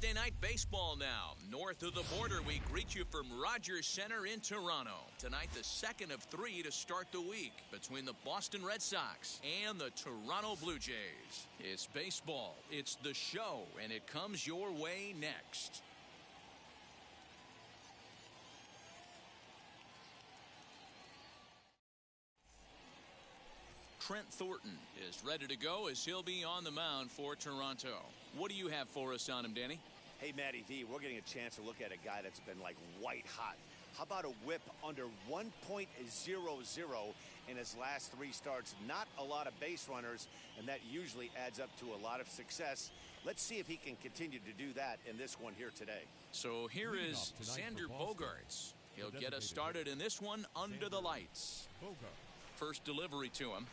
Thursday night baseball now. North of the border, we greet you from Rogers Center in Toronto. Tonight, the second of three to start the week between the Boston Red Sox and the Toronto Blue Jays. It's baseball, it's the show, and it comes your way next. Trent Thornton is ready to go as he'll be on the mound for Toronto. What do you have for us on him, Danny? Hey, Matty V, we're getting a chance to look at a guy that's been like white hot. How about a whip under 1.00 in his last three starts? Not a lot of base runners, and that usually adds up to a lot of success. Let's see if he can continue to do that in this one here today. So here is Xander Bogaerts. He'll get us started in this one under the lights. First delivery to him.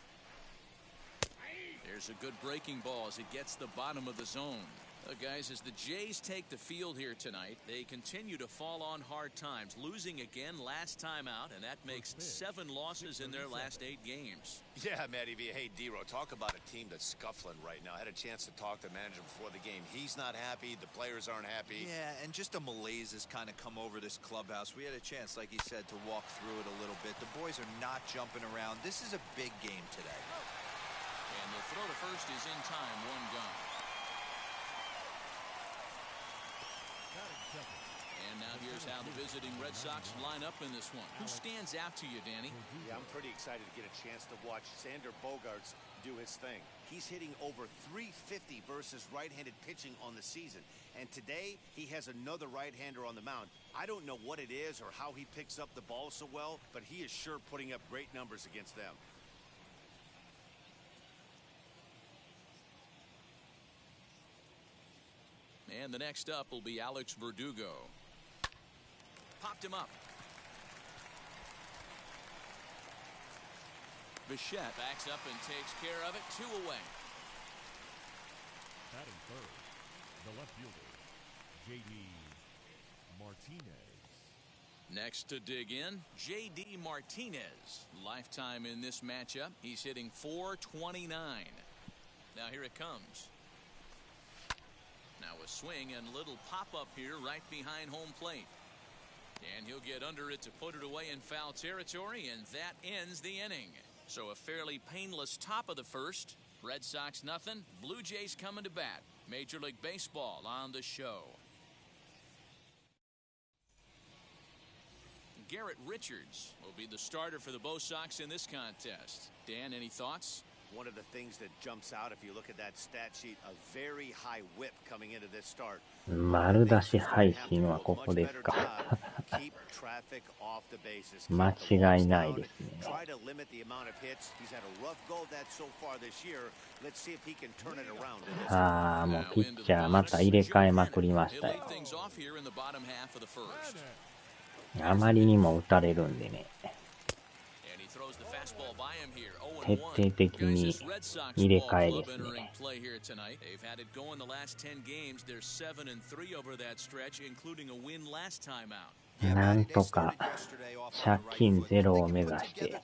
There's a good breaking ball as it gets the bottom of the zone. Guys, as the Jays take the field here tonight, they continue to fall on hard times, losing again last time out, and that makes 7 losses in their last 8 games. Yeah, Matty V. Hey, D-Ro, talk about a team that's scuffling right now. I had a chance to talk to the manager before the game. He's not happy. The players aren't happy. Yeah, and just a malaise has kind of come over this clubhouse. We had a chance, like he said, to walk through it a little bit. The boys are not jumping around. This is a big game today. And the throw to first is in time, 1 gone. And now here's how the visiting Red Sox line up in this one. Who stands out to you, Danny? Yeah, I'm pretty excited to get a chance to watch Xander Bogaerts do his thing. He's hitting over 350 versus right-handed pitching on the season. And today, he has another right-hander on the mound. I don't know what it is or how he picks up the ball so well, but he is sure putting up great numbers against them. And the next up will be Alex Verdugo. Popped him up. Bichette backs up and takes care of it. 2 away. Batting third, the left fielder, J.D. Martinez. Next to dig in, J.D. Martinez. Lifetime in this matchup. He's hitting .429. Now here it comes. Now a swing and a little pop-up here right behind home plate. And he'll get under it to put it away in foul territory, and that ends the inning. So a fairly painless top of the first. Red Sox nothing. Blue Jays coming to bat. Major League Baseball on the show. Garrett Richards will be the starter for the Bo Sox in this contest. Dan, any thoughts? One of the things that jumps out, if you look at that stat sheet, a very high whip coming into this start. 丸出し配信はここですか。Keep traffic off the bases. 間違いないですね。Try to limit the amount of hits. He's had a rough go of that so far this year. Let's see if he can turn it around. ああ、もうピッチャーまた入れ替えまくりましたよ。あまりにも打たれるんでね。徹底的に入れ替えですね。なんとか借金ゼロを目指して。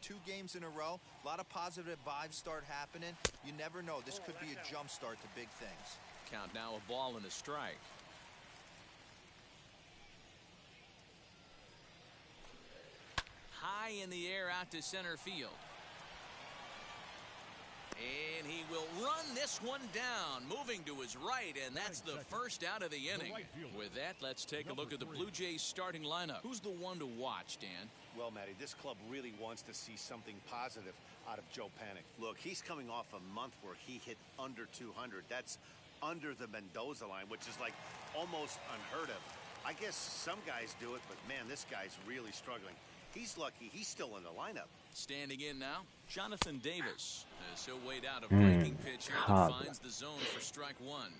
High in the air out to center field. And he will run this one down, moving to his right, and that's the first out of the inning. With that, let's take a look at the Blue Jays starting lineup. Who's the one to watch, Dan? Well, Matty, this club really wants to see something positive out of Joe Panik. Look, he's coming off a month where he hit under 200. That's under the Mendoza line, which is like almost unheard of. I guess some guys do it, but man, this guy's really struggling. He's lucky he's still in the lineup. Standing in now, Jonathan Davis. As he'll wait out a breaking pitch here that finds the zone for strike 1.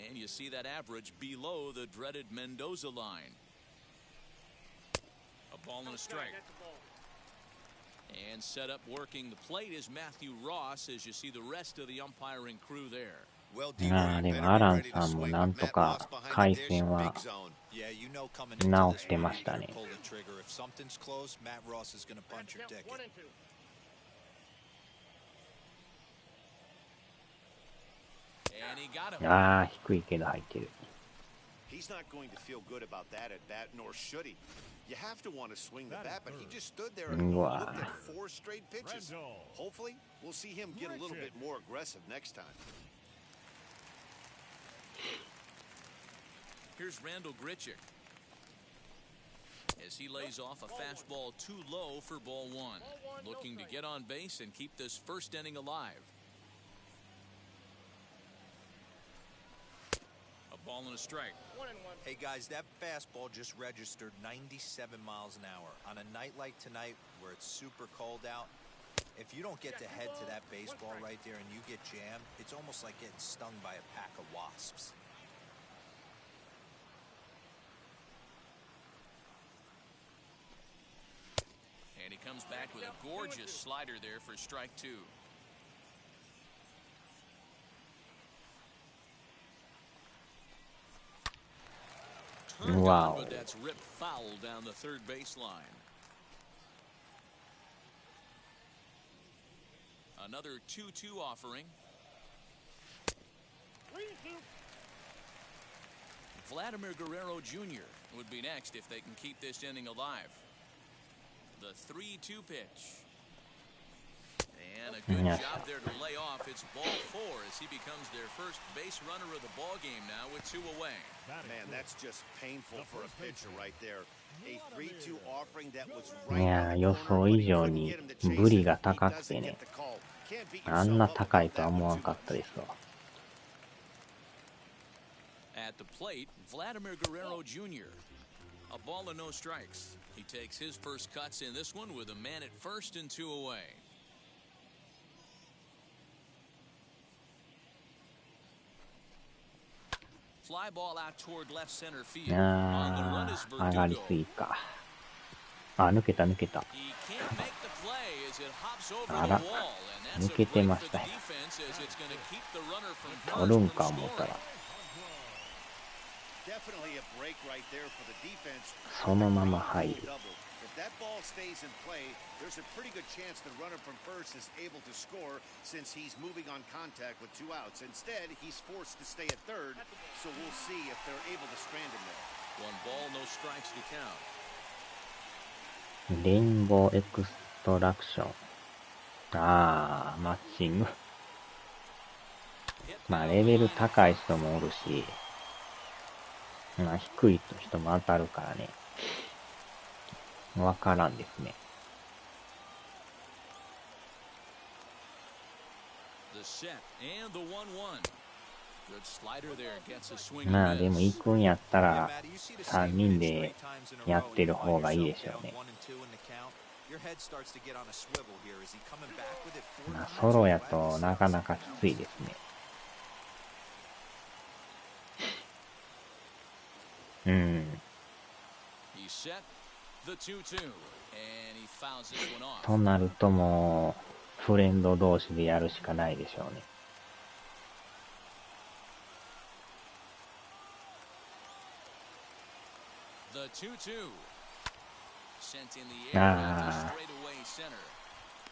And you see that average below the dreaded Mendoza line. A ball and a strike. And set up working the plate is Matthew Ross, as you see the rest of the umpiring crew there. ああ、でもアランさんもなんとか回線は直してましたね。ああ、低いけど入ってる。He's not going to feel good about that at bat, nor should he. You have to want to swing the bat, but he just stood there and looked at 4 straight pitches. Hopefully, we'll see him get a little bit more aggressive next time. Here's Randall Grichuk as he lays off a fastball too low for ball 1. Looking to get on base and keep this first inning alive. A ball and a strike. Hey guys, that fastball just registered 97 miles an hour. On a night like tonight where it's super cold out, if you don't get to head to that baseball right there and you get jammed, it's almost like getting stung by a pack of wasps. And he comes back with a gorgeous slider there for strike 2. Wow. But that's ripped foul down the third baseline. Another 2-2 offering. Vladimir Guerrero Jr. would be next if they can keep this inning alive. The 3-2 pitch. And a good job there to lay off. It's ball 4 as he becomes their first base runner of the ball game now with 2 away. Man, that's just painful for a pitcher right there. A 3-2 offering that was いや、予想以上にブリが高くてね、あんな高いとは思わんかったですわ。At the plate, Vladimir Guerrero Jr. A ball and no strikes. He takes his first cuts in this one with a man at first and 2 away. Fly ball out toward left center field. On the run is 上がり Verdugo. すぎか。あ、抜けた抜けた。 He can't make the play as it hops over あら、 the wall, and 抜 that's け a て break ま for し the たよ。 defense as it's going to keep the runner from 取るん first か from 思ったら、 scoring. Definitely a break right there for the defense. そのまま入る。 If that ball stays in play, there's a pretty good chance the runner from first is able to score since he's moving on contact with 2 outs. Instead, he's forced to stay at third, so we'll see if they're able to strand him there. 1 ball, no strikes to count. レインボーエクストラクション。ああ、マッチング。まあ、レベル高い人もおるし、まあ、低い人も当たるからね。わからんですね。まあでも行くんやったら3人でやってる方がいいでしょうね。まあソロやとなかなかきついですね。うん。となるともうフレンド同士でやるしかないでしょうね。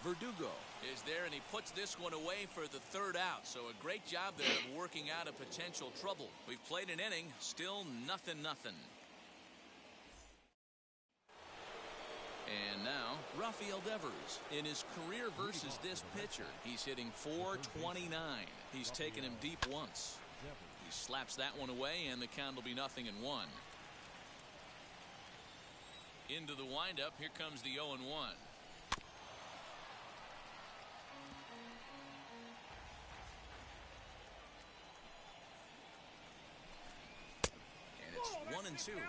Verdugo is there and he puts this one away for the 3rd out. So a great job there of working out a potential trouble. We've played an inning, still nothing. And now, Rafael Devers, in his career versus this pitcher, he's hitting .429. He's taken him deep once. He slaps that one away, and the count will be 0-1. Into the windup, here comes the 0-1. And it's 1-2.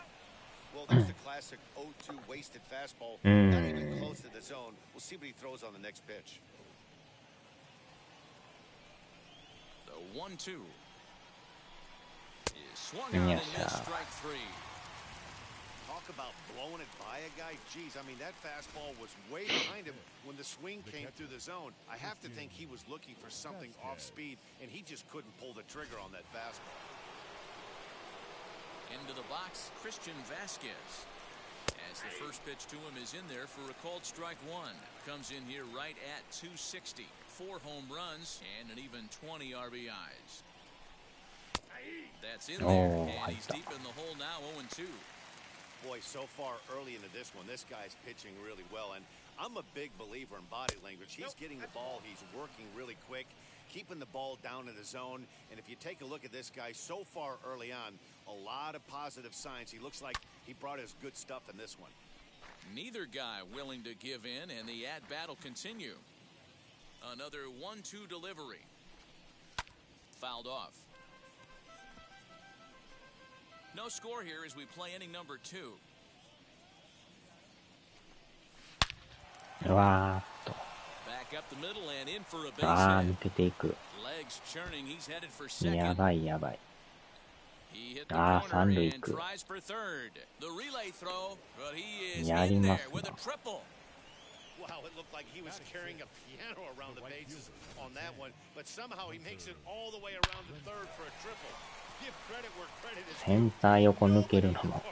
Well, there's the classic 0-2 wasted fastball. Not even close to the zone. We'll see what he throws on the next pitch. The 1-2 is swung out and missed, strike 3. Talk about blowing it by a guy. Geez, I mean, that fastball was way behind him when the swing came through the zone. I have to think he was looking for something off speed, and he just couldn't pull the trigger on that fastball. Into the box, Christian Vasquez. As the first pitch to him is in there for a called strike 1. Comes in here right at 260. 4 home runs and an even 20 RBIs. That's in there, Oh, and he's 入った。 deep in the hole now, 0-2. Boy, so far early into this one, this guy's pitching really well. And I'm a big believer in body language. He's getting the ball. He's working really quick, keeping the ball down in the zone. And if you take a look at this guy so far early on, a lot of positive signs. He looks like he brought his good stuff in this one. Neither guy willing to give in, and the at-bat will continue. Another 1-2 delivery. Fouled off. No score here as we play inning number 2. うわーっと。 Back up the middle and in for a base あー、 hit. 抜けていく。 Legs churning, he's headed for や second. ばいやばい。 He hit the あー、 corner 三塁 and 行く。 tries for third. The relay throw, but he is やり in ま there す with な。 a triple. Wow, it looked like he was carrying a piano around the bases on that one, but somehow he makes it all the way around to third for a triple. Give credit where credit is セン due. ター横抜けるのも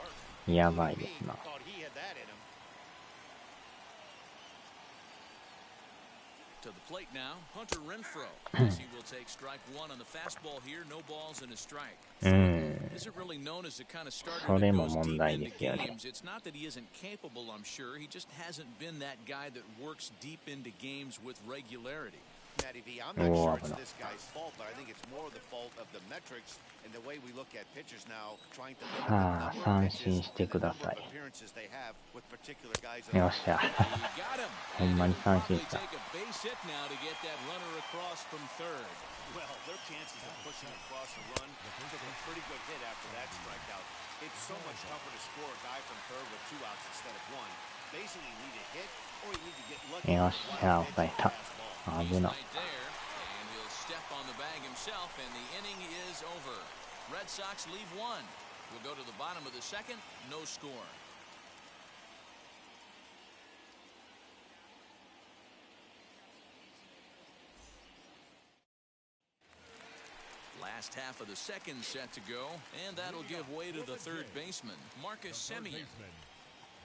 やばいですな。 Thought he had that in him. To the plate now, Hunter Renfroe. As he will take strike one on the fastball here. No balls and a strike. うん。 Isn't really known as the kind of starter そ that れも goes 問 deep 題 into ですよね。 games. It's not that he isn't capable, I'm sure. He just hasn't been that guy that works deep into games with regularity. Matty V, I'm not Oh, sure it's no. this guy's fault, but I think it's more the fault of the metrics and the way we look at pitchers now, trying to limit the さあ、 number of 三 pitches 振して and く the だ number さ of い。 appearances they have with particular guys in the よっしゃ。 He got him. ほんまに He'll 三振 probably した。 take a base hit now to get that runner across from third. Well, their chances of pushing across a run took a pretty good hit after that strikeout. It's so much tougher to score a guy from third with 2 outs instead of 1. Basically, you need a hit or you need to get lucky. よっしゃ、抑えた。 He's 危な。 right there, and he'll step on the bag himself, and the inning is over. Red Sox leave one. We'll go to the bottom of the second. No score. Last half of the second set to go, and that'll give way to the third baseman, Marcus Semien.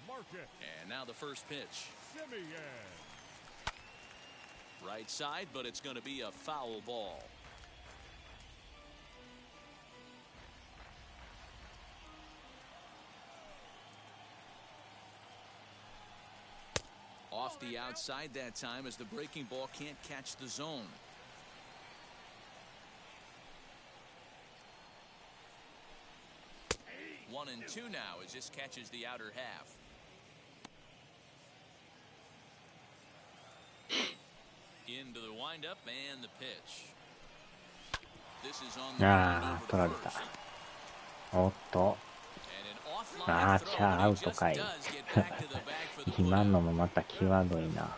Marcus And now the first pitch. Semien. Right side, but it's going to be a foul ball. Off the outside that time as the breaking ball can't catch the zone. One and two now as this catches the outer half. Into the windup and the pitch. This is on the ground あ over ー、 to 取られた。 first. おっと。 And an あ offline ー、ちゃあ、ア throw, ウ and he ト just かい。 does get back to the bag for the 今 put の out. もまた際どいな。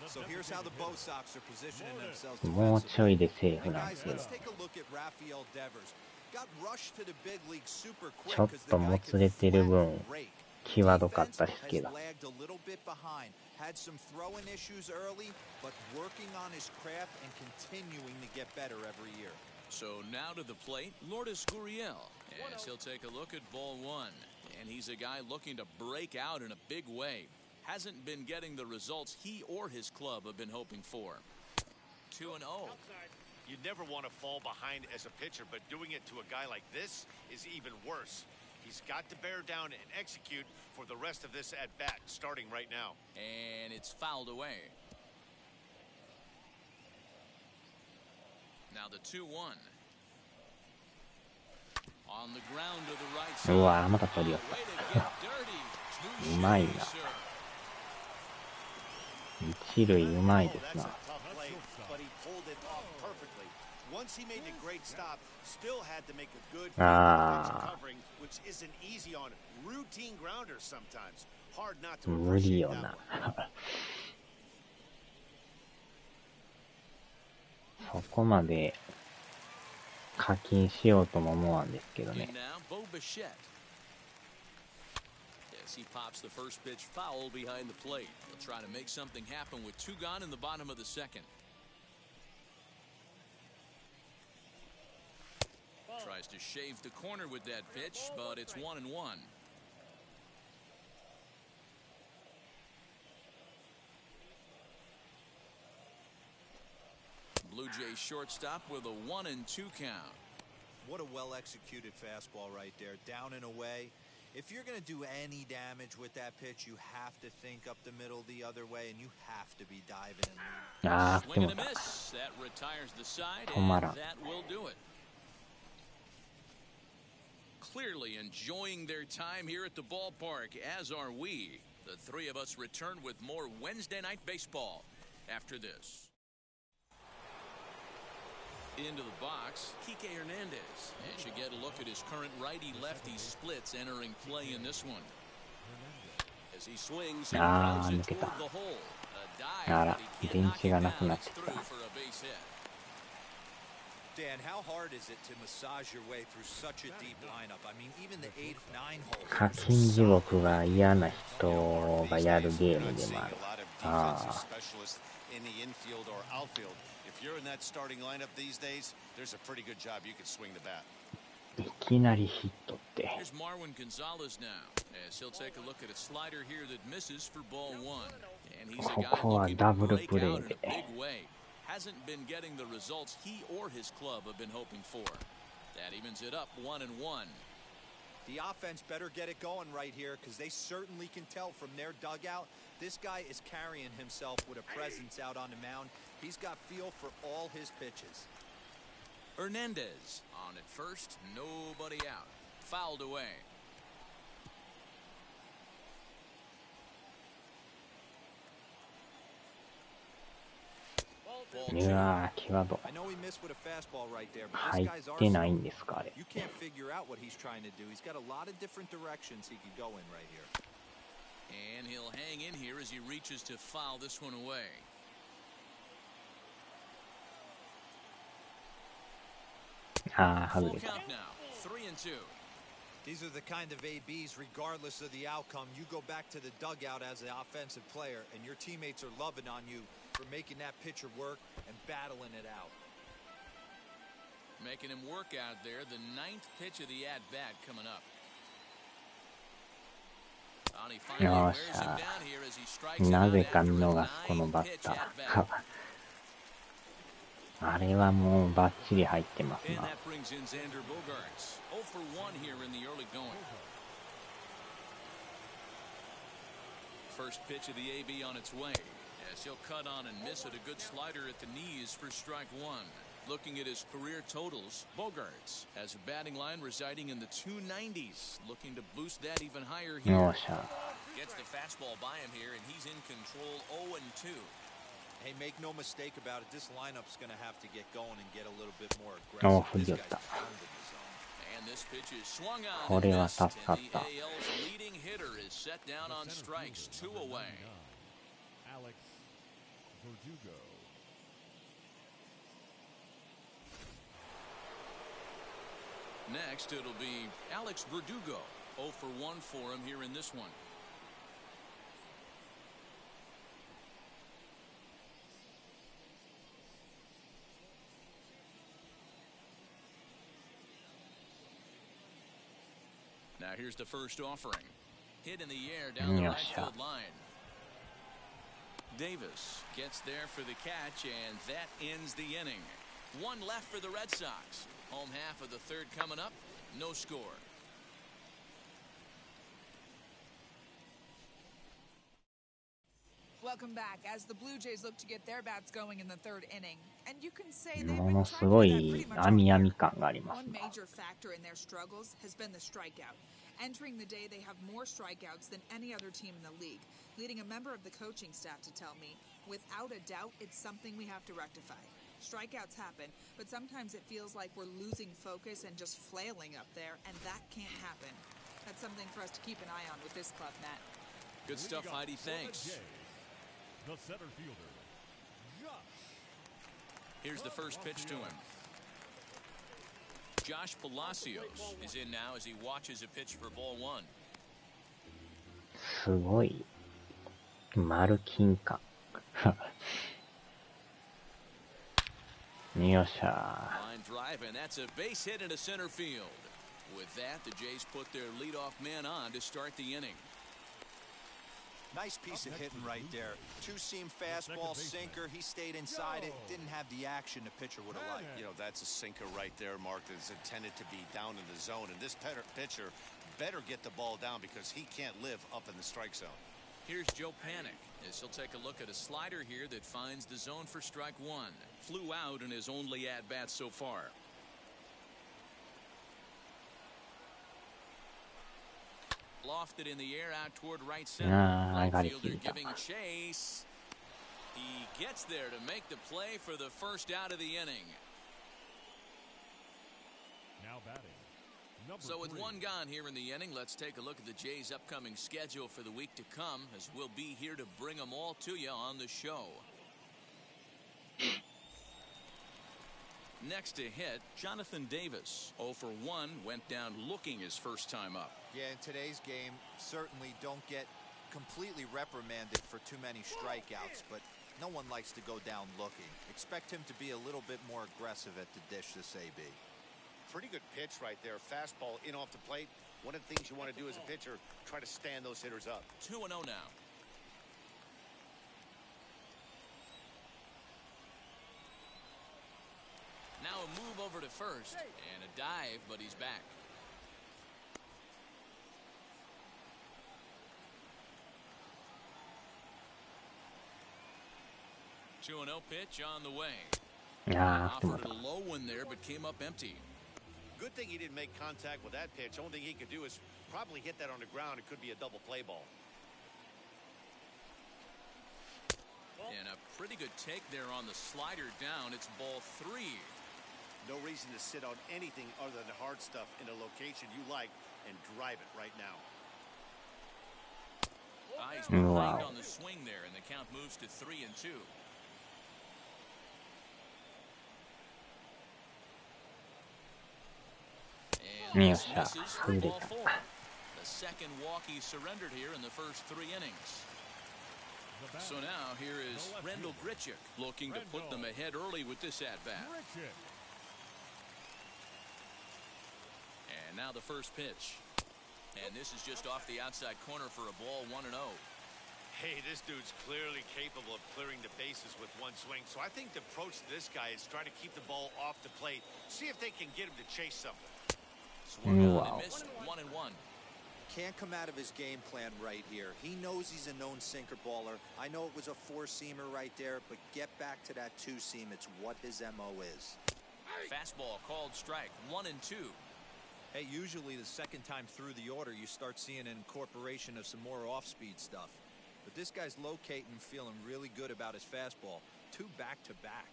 So here's how the Bo Sox are positioning themselves もうちょいでセーフ And なんで guys, すけど。 let's take a look at Rafael Devers. Got rushed to the big league super quick ちょっ because と the も guy つれ could てる flat 分、 rake. 際どかった Defense ですけ has ど。 lagged a little bit behind. Had some throwing issues early, but working on his craft and continuing to get better every year. So now to the plate, Lourdes Gurriel, as he'll take a look at ball one. And he's a guy looking to break out in a big way. Hasn't been getting the results he or his club have been hoping for. 2-0. You never want to fall behind as a pitcher, but doing it to a guy like this is even worse. He's got to bear down and execute for the rest of this at-bat, starting right now. And it's fouled away. Now the 2-1. On the ground to the right side. うわー、また取り寄っ Way to get dirty. うまいな。 Touche, sir. 一塁うまいで Oh, す that's a な。 tough play, but he pulled it off perfectly. Once he made the great stop, still had to make a good pitch covering, which isn't easy on routine grounders sometimes. Hard not to 無理 appreciate よ that な one.。そこまで課金しようとも思わんですけどね In。now, Bo Bichette. As he pops the first pitch foul behind the plate. He'll try to make something happen with 2 gone in the bottom of the second. Tries to shave the corner with that pitch, but it's 1-1. Blue Jays shortstop with a 1-2 count. What a well-executed fastball right there, down and away. If you're going to do any damage with that pitch, you have to think up the middle the other way, and you have to be diving in. Swing and a miss. That retires the side, and that will do it. Clearly enjoying their time here at the ballpark, as are we. The three of us return with more Wednesday Night Baseball after this. Into the box, Kike Hernandez. As you get a look at his current righty-lefty splits entering play in this one. As he swings, he throws it toward the hole. A dive, but he can't knock it down. It's through for a base hit. Dan, how hard is it to massage your way through such a deep lineup? I mean, even the 8th, 9 hole. 課金地獄が嫌な人がやるゲームでもある。If you're in that starting lineup these days, there's a pretty good job you can swing the bat. いきなりヒットって。Here's Marwin Gonzalez now, as he'll take a look at a slider here that misses for ball one. And he's a guy looking to break out in a big way. Hasn't been getting the results he or his club have been hoping for. That evens it up 1-1. The offense better get it going right here, because they certainly can tell from their dugout. This guy is carrying himself with a presence out on the mound. He's got feel for all his pitches. Hernandez on at first, nobody out. Fouled away.いやー、際ど。入ってないんですか、あれ。You can't figure out what he's trying to do. He's got a lot of different directions he could go in right here. And he'll hang in here as he reaches to foul this one away. Full count now, 3-2. These are the kind of ABs, regardless of the outcome. You go back to the dugout as an offensive player, and your teammates are loving on you for making that pitcher work and battling it out. Making him work out there. The 9th pitch of the at-bat coming up. He finally wears him down here as he strikes him out after a 9-pitch at-bat. あれはもうバッチリ入ってますな。And that brings in Xander Bogaerts. 0 for 1 here in the early going. First pitch of the AB on its way, as he'll cut on and miss at a good slider at the knees for strike one. Looking at his career totals, Bogaerts has a batting line residing in the 290s. Looking to boost that even higher here. Gets the fastball by him here, and he's in control 0-2. Hey, make no mistake about it. This lineup's going to have to get going and get a little bit more aggressive. And this pitch is swung on and missed, and the AL's leading hitter is set down on strikes, 2 away. Alex Verdugo. Next, it'll be Alex Verdugo. 0 for 1 for him here in this one. Now here's the first offering. Hit in the air down the right field line. Davis gets there for the catch, and that ends the inning. One left for the Red Sox. Home half of the third coming up. No score. Welcome back as the Blue Jays look to get their bats going in the third inning. And you can say they've been ものすごい網網感があります。 One major factor in their struggles has been the strikeout. Entering the day, they have more strikeouts than any other team in the league, leading a member of the coaching staff to tell me, without a doubt, it's something we have to rectify. Strikeouts happen, but sometimes it feels like we're losing focus and just flailing up there, and that can't happen. That's something for us to keep an eye on with this club, Matt. Good stuff, Heidi. Thanks. The center fielder, Josh. Here's the first pitch to him. Josh Palacios is in now as he watches a pitch for ball one. すごい丸金感。よっしゃ。 Line drive, and that's a base hit into center field. With that, the Jays put their leadoff man on to start the inning. Nice piece of hitting right there. Two-seam fastball, sinker. He stayed inside it. Didn't have the action the pitcher would have liked. You know, that's a sinker right there, Mark, that's intended to be down in the zone. And this pitcher better get the ball down because he can't live up in the strike zone. Here's Joe Panik as he'll take a look at a slider here that finds the zone for strike one. Flew out in his only at-bat so far. Lofted in the air out toward right center. Right fielder giving chase. He gets there to make the play for the first out of the inning. Now batting. So with one gone here in the inning, let's take a look at the Jays' upcoming schedule for the week to come, as we'll be here to bring them all to you on the show. Next to hit, Jonathan Davis, 0 for 1, went down looking his first time up. Yeah, in today's game, certainly don't get completely reprimanded for too many strikeouts, but no one likes to go down looking. Expect him to be a little bit more aggressive at the dish this AB. Pretty good pitch right there. Fastball in off the plate. One of the things you want to do as a pitcher, try to stand those hitters up. 2-0 now. Now a move over to first and a dive, but he's back. Two and 0 pitch on the way. Offered a low one there, but came up empty. Good thing he didn't make contact with that pitch. Only thing he could do is probably hit that on the ground. It could be a double play ball. And a pretty good take there on the slider down. It's ball 3. No reason to sit on anything other than the hard stuff in a location you like and drive it right now. He's behind on the swing there, and the count moves to 3-2. And this misses for ball 4. The second walk he surrendered here in the first 3 innings. So now here is Rendell Grichuk looking to put them ahead early with this at-bat. And now the first pitch. And this is just off the outside corner for a ball, 1-0. Hey, this dude's clearly capable of clearing the bases with one swing. So I think the approach to this guy is try to keep the ball off the plate. See if they can get him to chase something. Swung on and missed, 1-1. Can't come out of his game plan right here. He knows he's a known sinker baller. I know it was a 4-seamer right there, but get back to that 2-seam. It's what his MO is. Fastball called strike, 1-2. Hey, usually the second time through the order, you start seeing an incorporation of some more off-speed stuff. But this guy's locating and feeling really good about his fastball. 2 back-to-back.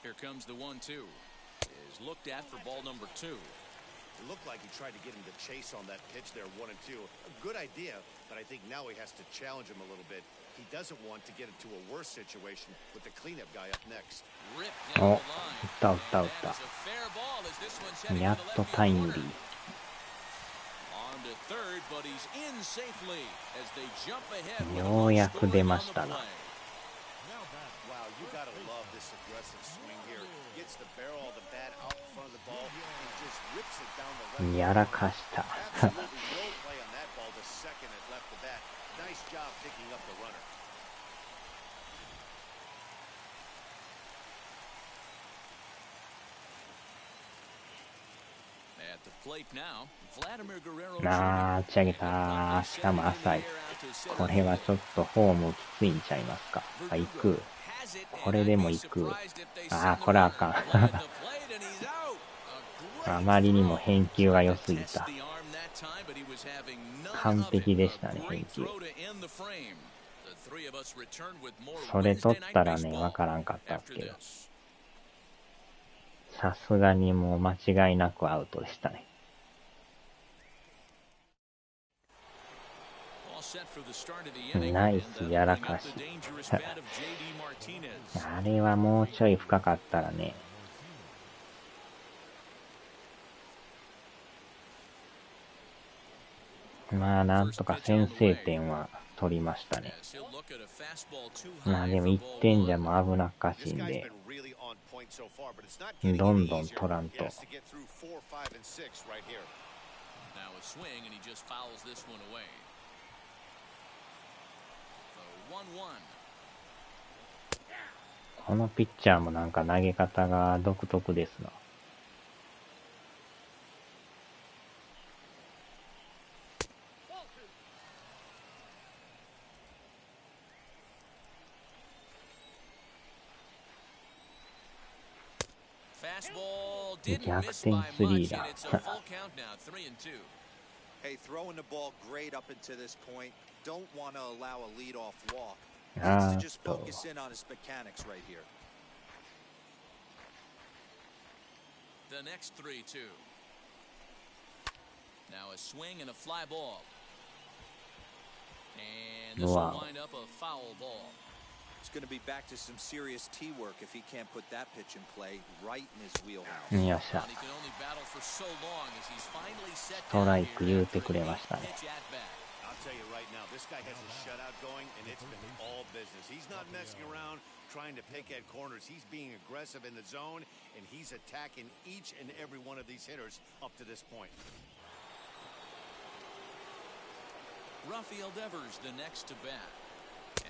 Here comes the 1-2. Is looked at for ball number 2. It looked like he tried to get him to chase on that pitch there, 1-2. A good idea, but I think now he has to challenge him a little bit. He doesn't want to get into a worse situation with the cleanup guy up next. Oh, 打った。やっとタイムリー。ようやく出ましたな。You gotta love this aggressive swing here. Gets the barrel of the bat out in front of the ball and just rips it down the left. やらかした。 Absolutely no play on that ball the second it left the bat. Nice job picking up the runner. At the plate now, Vladimir Guerrero. 打ち上げた。しかも浅い。これはちょっとフォームきついんちゃいますか。あ、行く。これでも行く。ああ、これはあかん。あまりにも返球が良すぎた。完璧でしたね、返球。それ取ったらね、わからんかったっけど。さすがにもう間違いなくアウトでしたね。ナイスやらかし。あれはもうちょい深かったらね。まあなんとか先制点は取りましたね。まあでも1点じゃもう危なっかしいんで。point so far, but it's not ど getting ん any どん easier. 取らん He と。 has to get through 4, 5, and 6 right here. Now a swing, and he just fouls this one away. The 1-1. このピッチャーもなんか投げ方が独特ですな。Fastball didn't 逆 miss 転 by スリ much, ーラ and ン。 it's a full count now, 3-2. Hey, throwing the ball great up into this point. Don't want to allow a leadoff walk. あ Needs to ー just っと、 focus in on his mechanics right here. The next 3-2. Now a swing and a fly ball. And this will Wow. wind up a foul ball. It's going to be back to some serious tee work if he can't put that pitch in play right in his wheelhouse. よっしゃ。 And he can only battle for so long as he's finally set スト down ラ here イク言う after てく an れましたね。 8-pitch at bat. I'll tell you right now, this guy has a shutout going, and it's been all business. He's not messing around trying to pick at corners. He's being aggressive in the zone, and he's attacking each and every one of these hitters up to this point. Rafael Devers, the next to bat.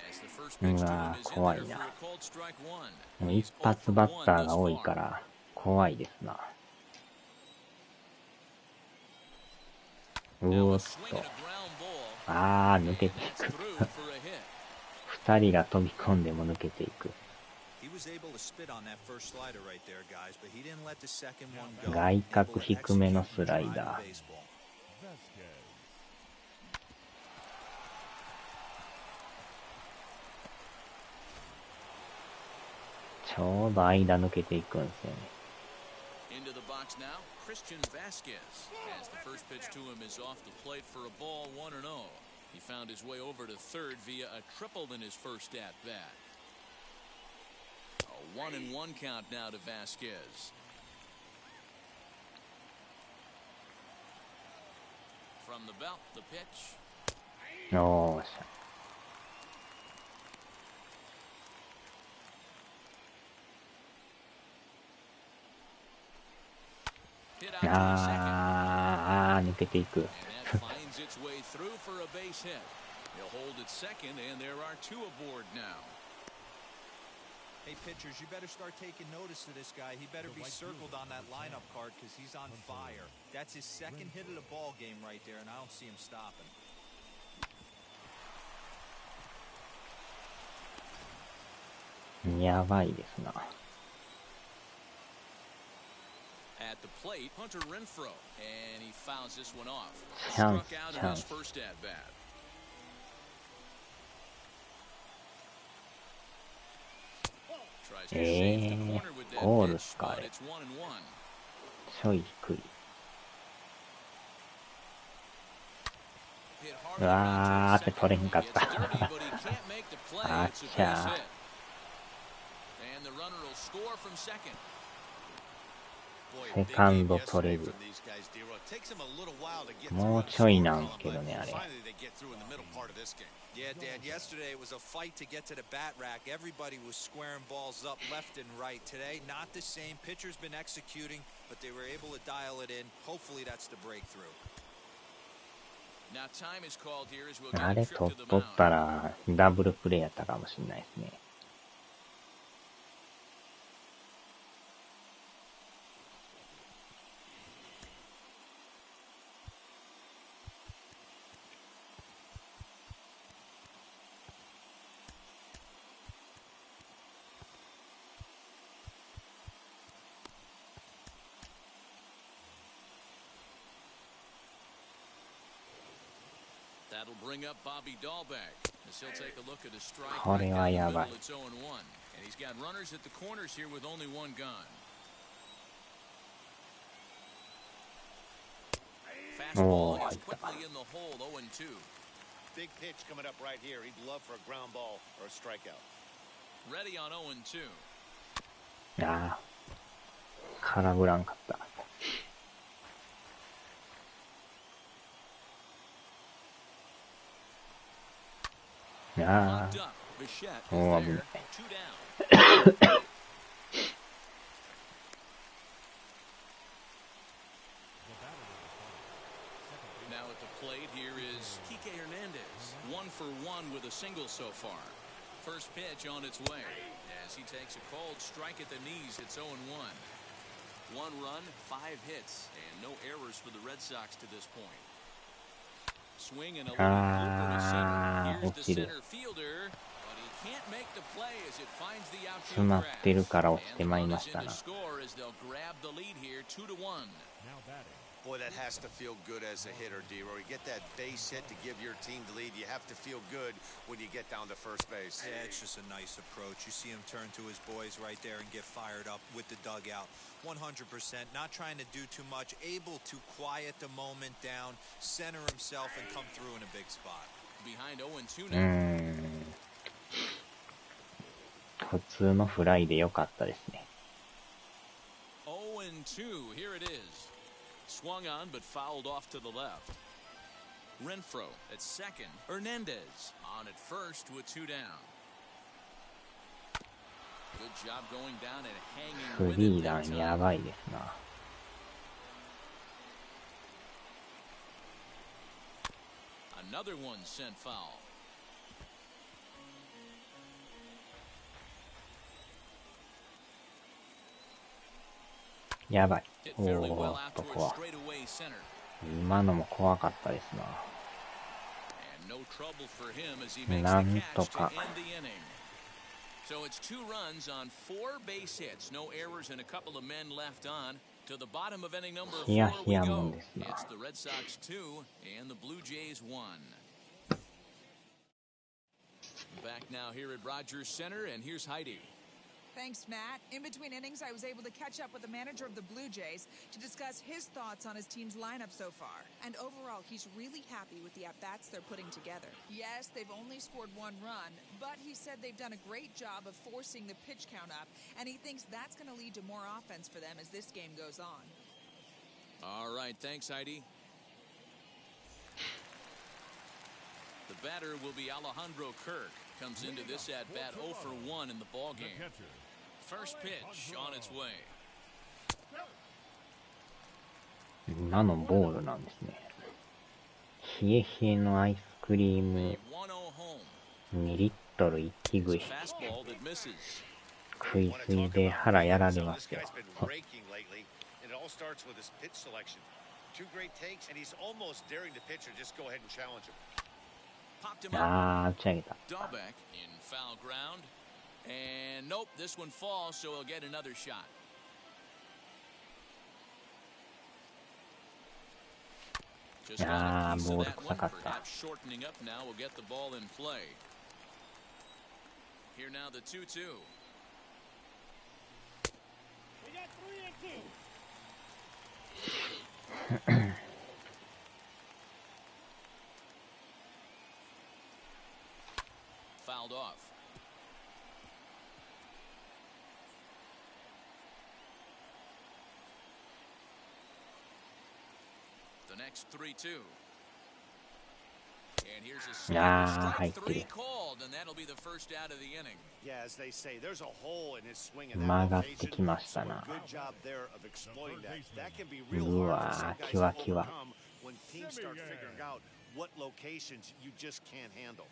As the first pitch to him is in there for a called strike one. もう一発バッターが多いから怖いですな。うおっと。あー、抜けていく。二人が飛び込んでも抜けていく。外角低めのスライダー。ちょうど間抜けていくんですよね。Into the box now, Christian Vasquez. As the first pitch to him is off the plate for a ball 1-0. He found his way over to third via a triple in his first at bat. A 1-1 count now to Vasquez. From the belt, the pitch. おーしゃ。あー、抜けていく。And that finds its way through for a base hit. He'll hold it second, and there are two aboard now. Hey, pitchers, you better start taking notice of this guy. He better be circled on that lineup card because he's on fire. That's his second hit of the ball game right there, and I don't see him stopping.やばいですな。At the plate, Hunter Renfroe, and he fouls this one off. Chance, Struck out in chance. his first at bat. Tries to shave the corner with that goal pitch, ですか、あ but れ。 it's 1-1. ちょい低い。 Hit う hard わー around って to 取れんかっ second. た。 Gets dirty, but he can't make the play. あっ It's a ちゃ base ー。 hit. And the runner will score from second. セカンド取れる。もうちょいなんけどね、あれ。Yeah, Dan, yesterday it was a fight to get to the bat rack. Everybody was squaring balls up left and right. Today, not the same. Pitcher's been executing, but they were able to dial it in. Hopefully that's the breakthrough. Now time is called here as we'll あ get れ a trip 取 to っ the とった mound. らダブルプレーやったかもしれないですね。That'll bring up Bobby Dahlbeck as he'll take a look at a strike. これはやばい。 It's 0-1, and he's got runners at the corners here with only one gun. Fastball is quickly in the hole, 0-2. Big pitch coming up right here. He'd love for a ground ball or a strikeout. Ready on 0-2. ああ、空振らんかった。ああ、Locked up. Bichette is Oh, there. okay. 2 down. now at the plate here is Kike Hernandez. 1 for 1 with a single so far. First pitch on its way as he takes a cold strike at the knees. It's 0-1. 1 run, 5 hits, and no errors for the Red Sox to this point. Swing and a little blooper to center. Here's the center fielder, but he can't make the play as it finds the outfield grass. And the runners in to score as they'll grab the lead here, 2-1. Now batting. Boy, that has to feel good as a hitter, D-Roy. You get that base hit to give your team the lead. You have to feel good when you get down to first base. Yeah, it's just a nice approach. You see him turn to his boys right there and get fired up with the dugout. 100%, not trying to do too much, able to quiet the moment down, center himself, and come through in a big spot. Behind 0-2 now. 普通のフライで良かったですね。 0-2, here it is. Swung on but fouled off to the left. Renfroe at second. Hernandez on at first with 2 down. Good job going down and hanging with it. フリーランやばいですな。Another one sent foul. やばい。おーっと怖い。今のも怖かったですな。なんとか。So it's 2 runs on 4 base hits, no errors and a couple of men left on. To the bottom of inning number 4 we go. It's the Red Sox 2 and the Blue Jays 1. Back now here at Rogers Center, and here's Heidi. Thanks, Matt. In between innings, I was able to catch up with the manager of the Blue Jays to discuss his thoughts on his team's lineup so far. And overall, he's really happy with the at-bats they're putting together. Yes, they've only scored 1 run, but he said they've done a great job of forcing the pitch count up, and he thinks that's going to lead to more offense for them as this game goes on. All right, thanks, Heidi. The batter will be Alejandro Kirk. Comes into this at-bat 0 for 1 in the ballgame. First pitch on its way. 今のボールなんですね。冷え冷えのアイスクリーム2リットル一気食い。食いすぎで腹やられますよ。あー、打ち上げた。And nope, this one falls, so he'll get another shot. Just got a piece of that one, perhaps shortening up now. We'll get the ball in play. Here now the 2-2. We got 3 and 2. Fouled off. The next 3-2. And here's a strike 3 called, and that'll be the first out of the inning. Yeah, as they say, there's a hole in his swing in that 曲がってきましたな。 good job there of exploiting that. That can be real hard for some guys to overcome when teams start figuring out what locations you just can't handle.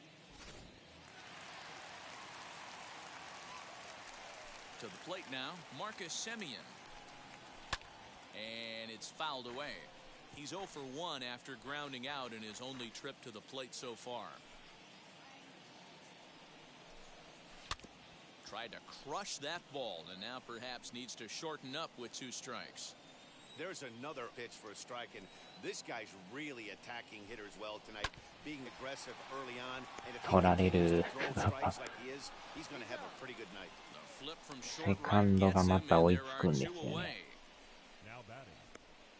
To the plate now, Marcus Semien. And it's fouled away. He's 0 for 1 after grounding out in his only trip to the plate so far. Tried to crush that ball and now perhaps needs to shorten up with 2 strikes. There's another pitch for a strike, and this guy's really attacking hitters well tonight, being aggressive early on. And if he continues to throw strikes like he is, he's going to have a pretty good night. The flip from short right gets him, and there are 2 away. Now batting,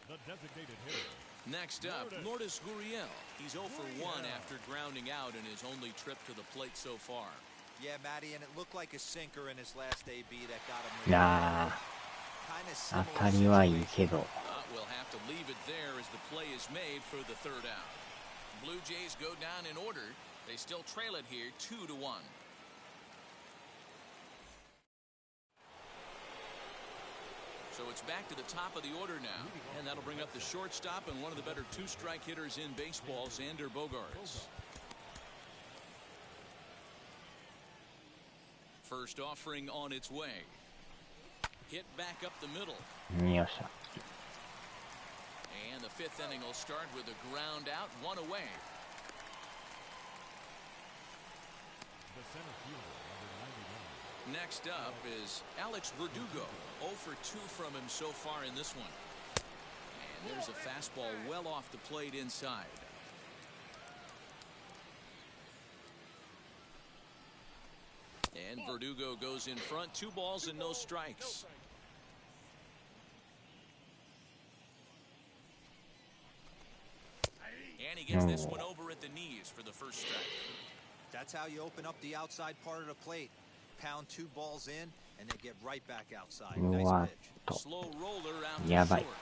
the designated hitter. Next up, Lourdes Gurriel. He's 0 for 1 after grounding out in his only trip to the plate so far. Yeah, Matty, and it looked like a sinker in his last AB that got him. いやー、当たりはいいけど。We'll have to leave it there as the play is made for the 3rd out. Blue Jays go down in order. They still trail it here 2-1. So it's back to the top of the order now, and that'll bring up the shortstop and one of the better two-strike hitters in baseball, Xander Bogaerts. First offering on its way. Hit back up the middle. よっしゃ。 And the fifth inning will start with a ground out, one away. The center fielder, number 99. Next up is Alex Verdugo. 0 for 2 from him so far in this one. And there's a fastball well off the plate inside. And Verdugo goes in front, 2 balls and no strikes. And he gets this one over at the knees for the first strike. That's how you open up the outside part of the plate. Pound 2 balls in, and then get right back outside. Nice pitch. Slow roller out to やばい。 short.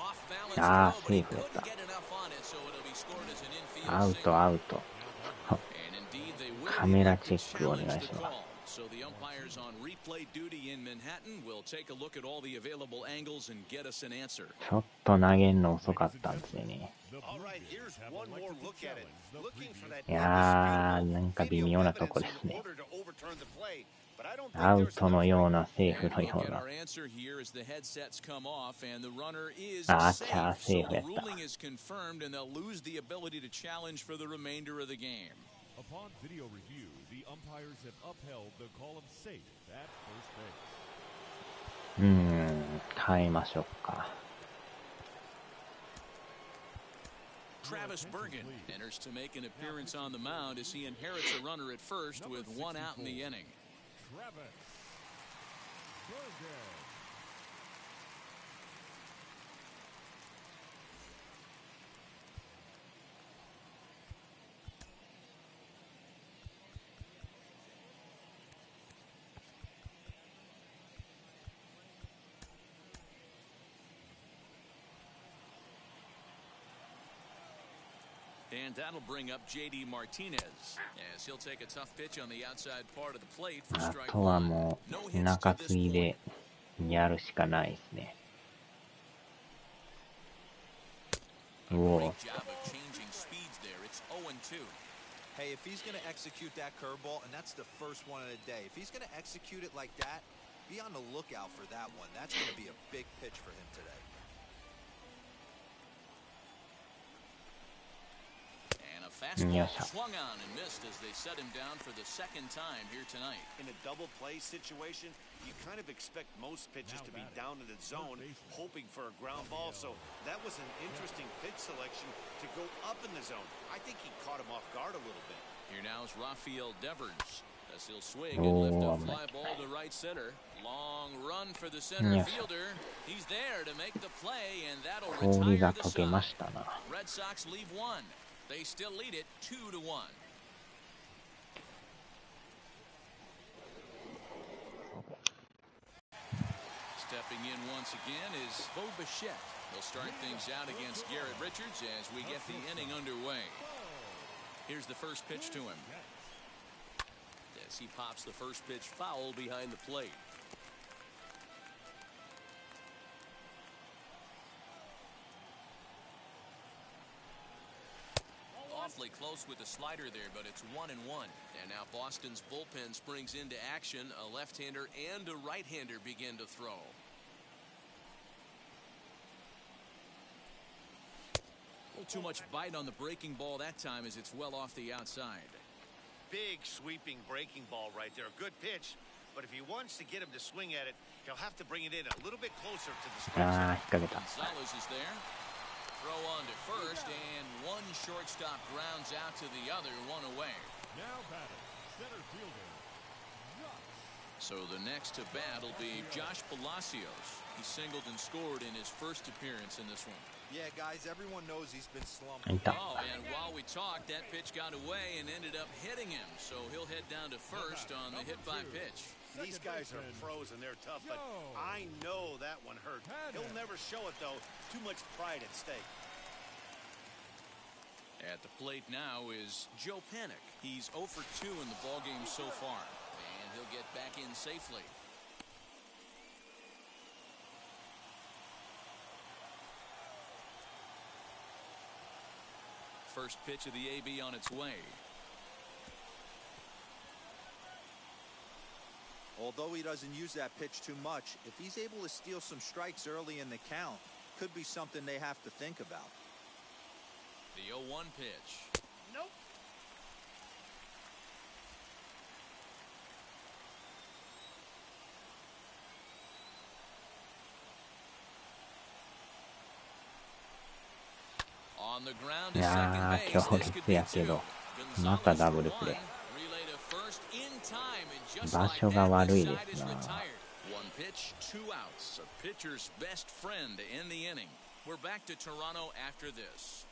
Off balance ああ、 throw, セ but ー he フだっ couldn't た。 get enough on it, so it'll be scored as an infield アウ single. ト、アウト。 And indeed, they will カメラ elect チ to ェックお願 challenge い the します。 call. So the umpires on replay duty in Manhattan will take a look at all the available angles and get us an answer. ちょっと投げんの遅かったんですよね。 All right, here's one more look at it. Looking for that いやー、なんか微妙なとこですね。 アウトのような、セーフ And の we'll よう get な。 our answer here as the headsets come off and the runner is あ、 safe. キャー、セ So ーフや the った。 ruling is confirmed and they'll lose the ability to challenge for the remainder of the game. Upon video review, the umpires have upheld the call of safe at first base. 変えましょうか。 Travis Bergen enters to make an appearance on the mound as he inherits a runner at first with 1 out in the inning. Travis Bergen. And that'll bring up J.D. Martinez as he'll take a tough pitch on the outside part of the plate for あ strike とは one. も No う、 hits 中 to 継 this ぎ point. でやるしかないですね。 A うお great job of changing speeds there. It's 0-2. Hey, if he's going to execute that curveball, and that's the first one of the day, if he's going to execute it like that, be on the lookout for that one. That's going to be a big pitch for him today. And a fastball Yes. swung on and missed as they set him down for the second time here tonight. In a double play situation, you kind of expect most pitches to be down in the zone, hoping for a ground ball. So that was an interesting pitch selection to go up in the zone. I think he caught him off guard a little bit. Here now is Rafael Devers as he'll swing and lift a fly ball to right center. Long run for the center Yes. fielder. He's there to make the play, and that'll 氷 retire が the 溶け side. ましたな。 Red Sox leave 1. They still lead it 2-1. Stepping in once again is Bo Bichette. He'll start things out against Garrett Richards as we get the inning underway. Here's the first pitch to him. As he pops the first pitch foul behind the plate. Awfully close with the slider there, but it's 1-1. And now Boston's bullpen springs into action. A left-hander and a right-hander begin to throw. A little too much bite on the breaking ball that time as it's well off the outside. Big sweeping breaking ball right there. A good pitch. But if he wants to get him to swing at it, he'll have to bring it in a little bit closer to the strike あ zone. ー、引っ掛けた。 Gonzalez is there. Throw on to first, and one shortstop grounds out to the other, 1 away. Now batting, center fielder. So the next to bat will be Josh Palacios. He singled and scored in his first appearance in this one. Yeah, guys, everyone knows he's been slumping. いた。 Oh, and while we talked, that pitch got away and ended up hitting him. So he'll head down to first on the hit by pitch. These guys are pros and they're tough, but I know that one hurt. He'll never show it, though. Too much pride at stake. At the plate now is Joe Panik. He's 0 for 2 in the ballgame so far. And he'll get back in safely. First pitch of the AB on its way. Although he doesn't use that pitch too much, if he's able to steal some strikes early in the count, could be something they have to think about. The 0-1 pitch. Nope. On the ground い to や second ー、 base. 強 This could 烈 be やけ two. ど、また Gonzalez ダ for ブルプレ one. ー。Relay to first in time, and just 場 like 所が that, 悪 the いで side す is な。 retired. One pitch, 2 outs. A pitcher's best friend to end the inning. We're back to Toronto after this.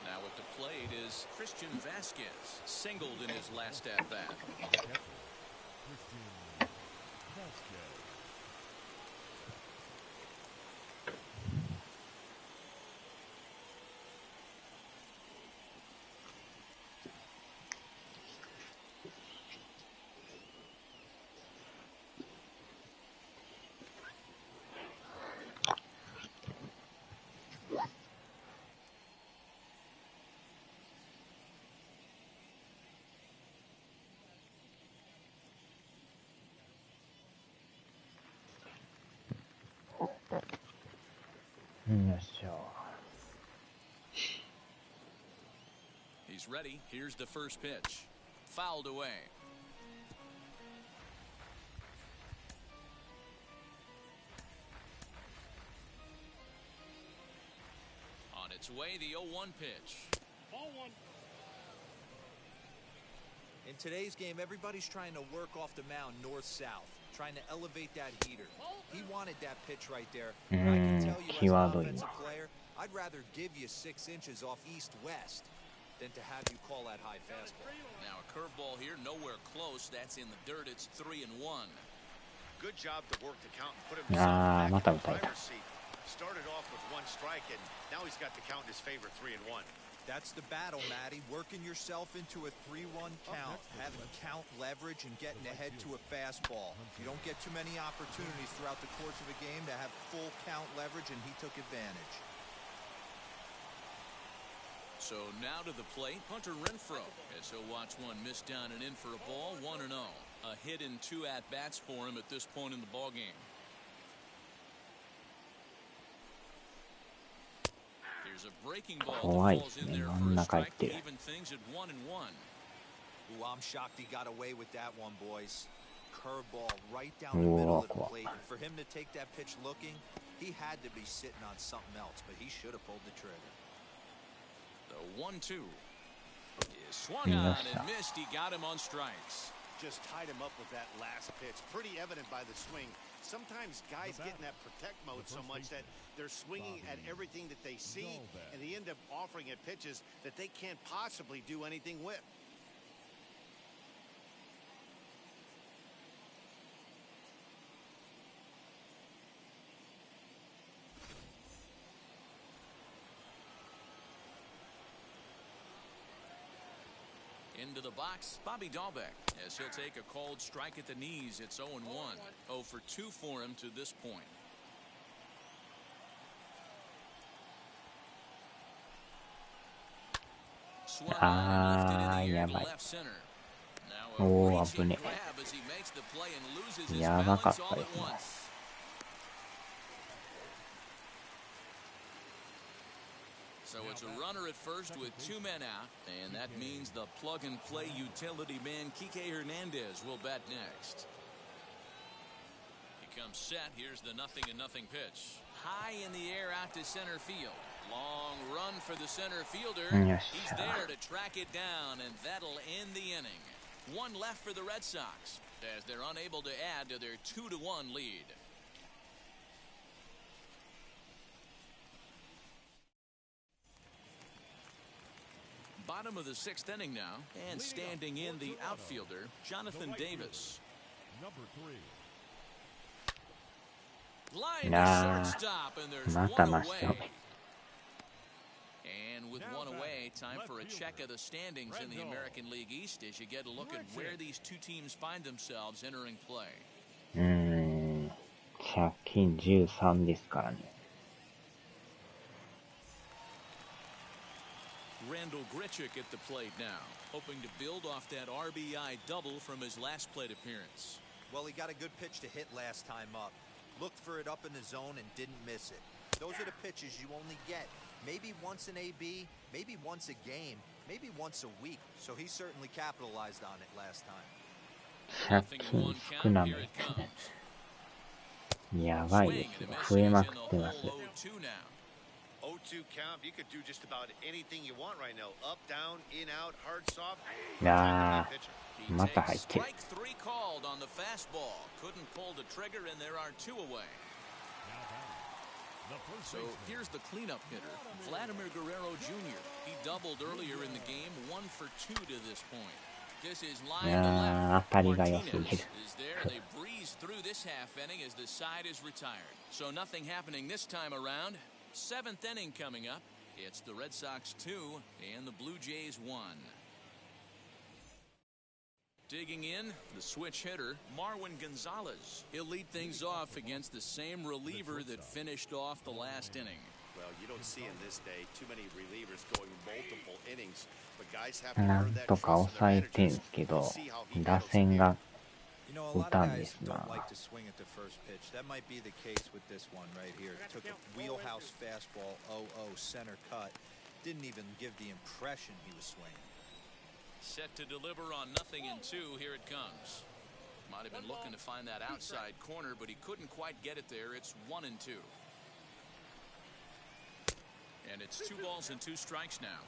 Now at the plate is Christian Vasquez, singled in his last at-bat. Christian Vasquez. He's ready. Here's the first pitch. Fouled away. On its way, the 0-1 pitch. Ball one. In today's game, everybody's trying to work off the mound north-south, trying to elevate that heater. He wanted that pitch right there. I can tell you as an offensive player, I'd rather give you 6 inches off east-west than to have you call that high fastball. Now a curveball here, nowhere close. That's in the dirt. It's 3-1. Good job to work the count and put あー、 himself ま back た in 打 the たれた。 driver's seat. Started off with 1 strike, and now he's got the count in his favor, 3-1. That's the battle, Matty. Working yourself into a 3-1 count, having count leverage, and getting ahead to a fastball. You don't get too many opportunities throughout the course of a game to have full count leverage, and he took advantage. So now to the plate, Hunter Renfroe, as he'll watch one miss down and in for a ball, 1-0. A hit in 2 at-bats for him at this point in the ballgame. Here's a breaking ball that falls in there for a strike to even things at 1-1. Ooh, I'm shocked he got away with that one, boys. Curveball right down the middle of the plate. And for him to take that pitch looking, he had to be sitting on something else, but he should have pulled the trigger. The 1-2 is swung on and missed. He got him on strikes. Just tied him up with that last pitch. Pretty evident by the swing. Sometimes guys get in that protect mode so much that they're swinging at everything that they see, and they end up offering at pitches that they can't possibly do anything with. Into the box, Bobby Dahlbeck, as he'll take a called strike at the knees. It's 0-1. 0 for 2 for him to this point. Swung on and lifted in the air to left center. Now a reaching grab as he makes the play and loses his balance all at once. So it's a runner at first with 2 men out, and that means the plug-and-play utility man Kike Hernandez will bat next. He comes set. Here's the 0-0 pitch. High in the air out to center field. Long run for the center fielder. He's there to track it down, and that'll end the inning. 1 left for the Red Sox as they're unable to add to their 2-1 lead. Bottom of the 6th inning now, and standing in the outfielder, Jonathan Davis. Number 3. Line to shortstop, and there's 1 away. And with 1 away, time for a check of the standings in the American League East as you get a look at where these 2 teams find themselves entering play. 借金13ですからね。Randall Grichuk at the plate now, hoping to build off that RBI double from his last plate appearance. Well, he got a good pitch to hit last time up. Looked for it up in the zone and didn't miss it. Those are the pitches you only get. Maybe once an AB, maybe once a game, maybe once a week. So he certainly capitalized on it last time. 借金少なめ。やばいですよ。増えまくってます。0-2 count. You could do just about anything you want right now. Up, down, in, out, hard, soft. あー、また入ってる。 Strike three called on the fastball. Couldn't pull the trigger, and there are two away. So here's the cleanup hitter, Vladimir Guerrero Jr. He doubled earlier in the game, 1 for 2 to this point. This is line to left. Martinez is there. They breeze through this half inning as the side is retired. So nothing happening this time around. 7th inning coming up. It's the Red Sox 2 and the Blue Jays 1. Digging in, the switch hitter, Marwin Gonzalez. He'll lead things off against the same reliever that finished off the last inning. Well, you don't see in this day too many relievers going multiple innings, but guys have なんとか抑えてんすけど、打線が打たんですな。 like to swing at the first pitch. That might be the case with this one right here. Took a wheelhouse fastball, 0-0 center cut. Didn't even give the impression he was swinging. Set to deliver on 0-2. Here it comes. Might have been looking to find that outside corner, but he couldn't quite get it there. It's 1-2. And it's 2 balls and 2 strikes now.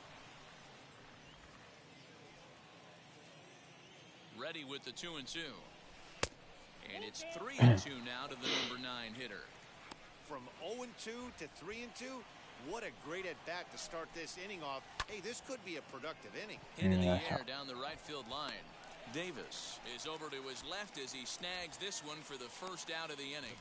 Ready with the 2-2. And it's 3-2 now to the number 9 hitter. From 0-2 to 3-2. What a great at-bat to start this inning off. Hey, this could be a productive inning. Hit in the air down the right field line. Davis is over to his left as he snags this one for the first out of the inning.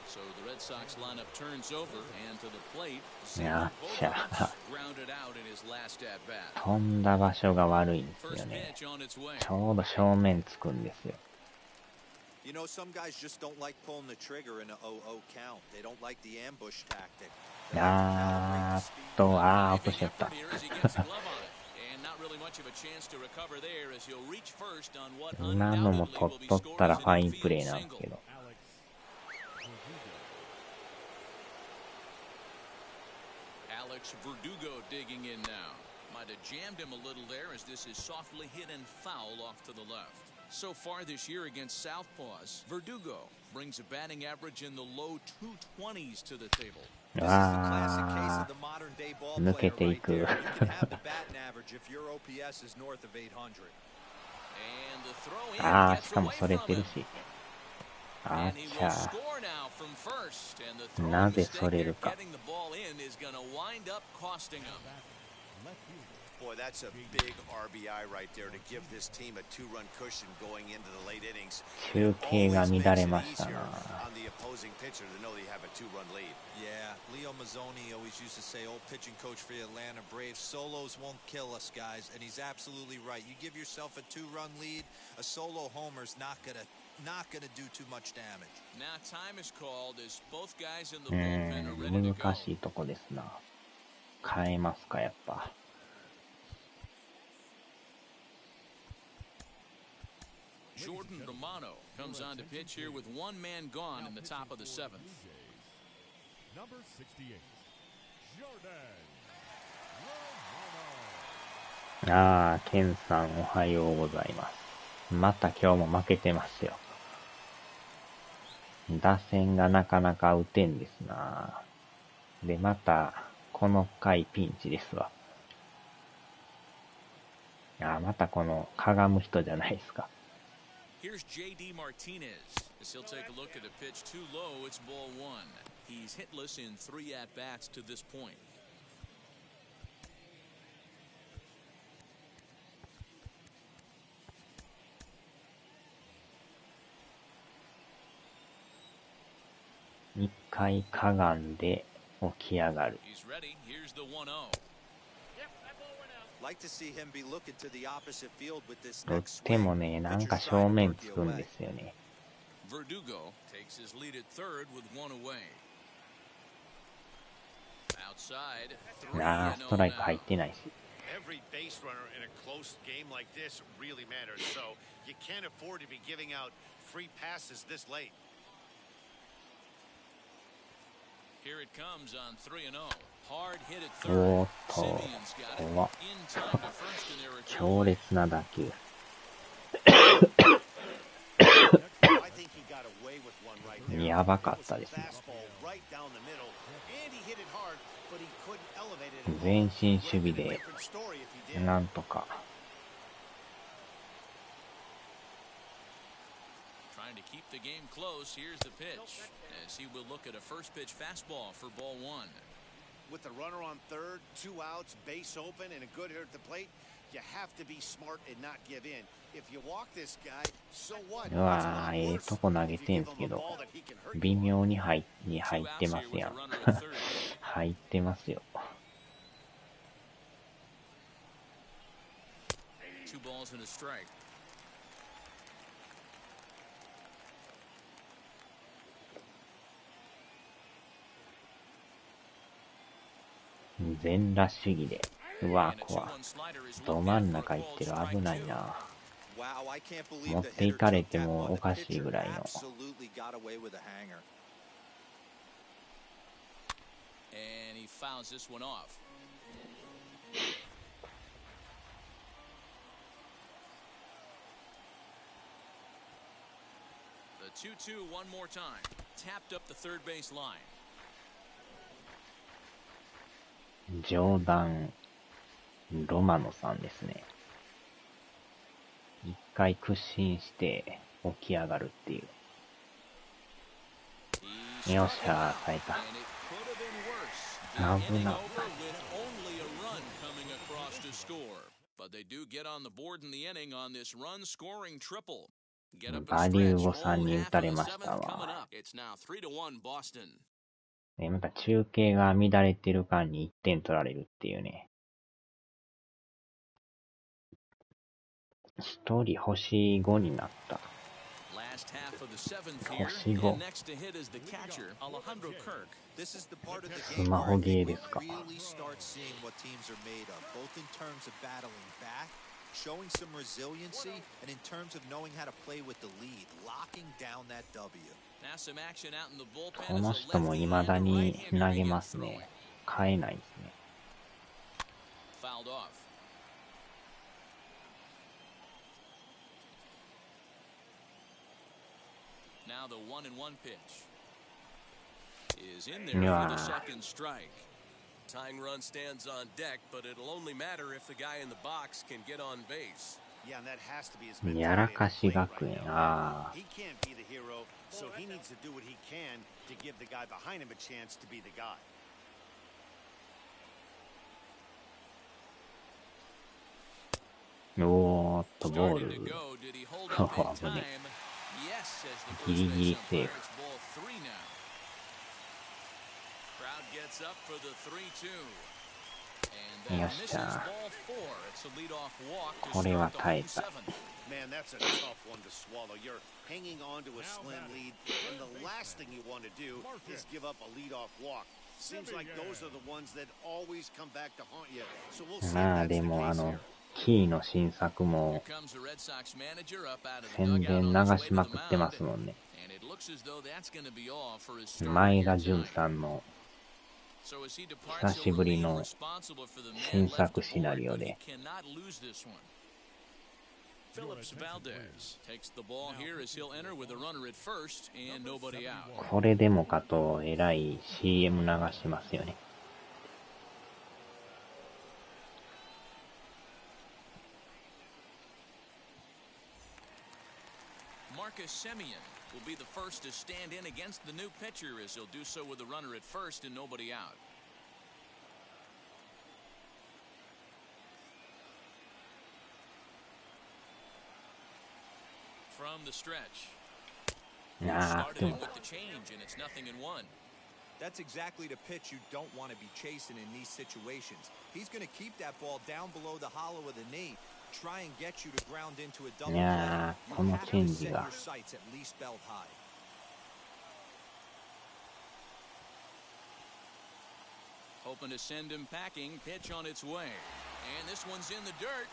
So the Red Sox lineup turns over and to the plate. Grounded out in his last at-bat. 飛んだ場所が悪いんですよね。ちょうど正面つくんですよ。 You know, some guys just don't like pulling the trigger in a 0-0 count. They don't like the ambush tactic. 落としちゃった。今のも取っとったらファインプレーなんですけど。Alex Verdugo digging in now. Might have jammed him a little there as this is softly hit and foul off to the left. So far this year against Southpaws, Verdugo brings a batting average in the low 220s to the table. This is the classic case of the modern day ball player right there. You can have the batting average if your OPS is north of 800. And the throw in gets away from him. あ And he っ will ちゃ score now from first. And the throw なぜ mistake それ there るか。 getting the ball in is going to wind up costing him. Boy, that's a big RBI right there to give this team a 2-run cushion going into the late innings. 中継が乱れましたな。 On the opposing pitcher to know they have a 2-run lead. Yeah, Leo Mazzoni always used to say, old pitching coach for the Atlanta Braves, solos won't kill us, guys. And he's absolutely right. You give yourself a 2-run lead, a solo homer's not gonna do too much damage. Now time is called as both guys in the bullpen are ready to go. 難しいとこですな。変えますか、やっぱ。 Jordan Romano comes on to pitch here with 1 man gone in the top of the 7th. Number 68, Jordan. ケンさんおはようございます。また今日も負けてますよ。打線がなかなか打てんですな。で、またこの回ピンチですわ。またこのかがむ人じゃないですか。 Here's J.D. Martinez as he'll take a look at a pitch too low. It's ball 1. He's hitless in 3 at-bats to this point.1回かがんで起き上がる。He's ready. Here's the 1-0. Like to see him be looking to the opposite field with this どっ next ち swing. もね、なんか Pitcher's 正 trying to 面 work つ you くん away. ですよね。Verdugo takes his lead at third with one away. Outside, ああ、ストライク入ってないし。Every base runner in a close game like this really matters, so you can't afford to be giving out free passes this late. Here it comes on 3-0. Hard hit at おー third. っと、 Simeon's got it. 怖っ In time to first, and there are two 強 away. 烈な打球。I think he got away with one right there. やばかったですね。 Fastball right down the middle, and he hit it hard, but he couldn't elevate it at all. 前進守備 Would have been a で different story if he did. なんとか。 Trying to keep the game close. Here's the pitch, as he will look at a first pitch fastball for ball one. With the runner on third, 2 outs, base open, and a good hitter at the plate, you have to be smart and not give in. If you walk this guy, so what? うわー、とこ投げてんすけど、微妙に入ってますやん。入ってますよ。Two balls and a strike. 全裸主義で。うわ、怖。ど真ん中行ってる。危ないな。持っていかれてもおかしいぐらいの。And he fouls this one off. The 2-2 one more time. Tapped up the third base line. ジョーダン・ロマノさんですね。一回屈伸して起き上がるっていう。よっしゃー、耐えた。危な。But they do get on the board in the inning on this run-scoring triple. Get up バ and リュ stretch. ーゴさんに Whole 打 half た of れ the ました seventh coming わ。 up. It's now 3-1 Boston. また中継が乱れてる間に1点取られるっていうね。一人星5になった。Last half of the seventh here. 星5。 And next to hit is the catcher, Alejandro Kirk. This is the part of the ス game マ where ホ I ゲー think ですか。 we really start seeing what teams are made of, both in terms of battling back, showing some resiliency, and in terms of knowing how to play with the lead, locking down that W. Now some action out in the bullpen こ as の a 人も lefty 未だ and a に right-hander 投げ begin ますね。変えないですね。 Fouled off. Now the 1-1 pitch is in there for the second strike. Tying run stands on deck, but it'll only matter if the guy in the box can get on base. Yeah, and that has to be his やらかし学園。ああ。 He can't be the hero, so he needs to do what he can to give the guy behind him a chance to be the guy. おーっと、ボー Starting ル。 to go. Did he hold up in 危ね time? Yes, as the ギ first リギリ base セー umpire. フ。 It's ball 3 now. Crowd gets up for the 3-2. And that misses ball 4. It's a leadoff walk to これは start the 耐え home た。 seventh. Man, that's a tough one to swallow. You're hanging on to a slim lead, and the last thing you want to do is give up a leadoff walk. Seems like those are the ones that always come back to haunt you. So we'll see if まあ that's で the も case here. キーの新作 Here も comes the Red Sox manager up out of the 宣 dugout 伝 on 流 his し way ま to く the ってま mound. すもんね。 And it looks as though that's going to be all for his start 前 here 田純 tonight. さんの So as he departs, 久し he'll ぶり remain の responsible for the 新 man left 作 to シナ board, リオ but he で cannot lose this one. Phillips Valdez takes the ball here as he'll enter with a runner at first and nobody out. これでもかとえらい CM 流しますよね。Marcus Semien will be the first to stand in against the new pitcher as he'll do so with a runner at first and nobody out. From the stretch. ああ、 Started で him も with the change and it's 0-1. That's exactly the pitch you don't want to be chasing in these situations. He's going to keep that ball down below the hollow of the knee, try and get you to ground into a double play. You have to set your sights at least belt high. Hoping to send him packing. Pitch on its way. And this one's in the dirt.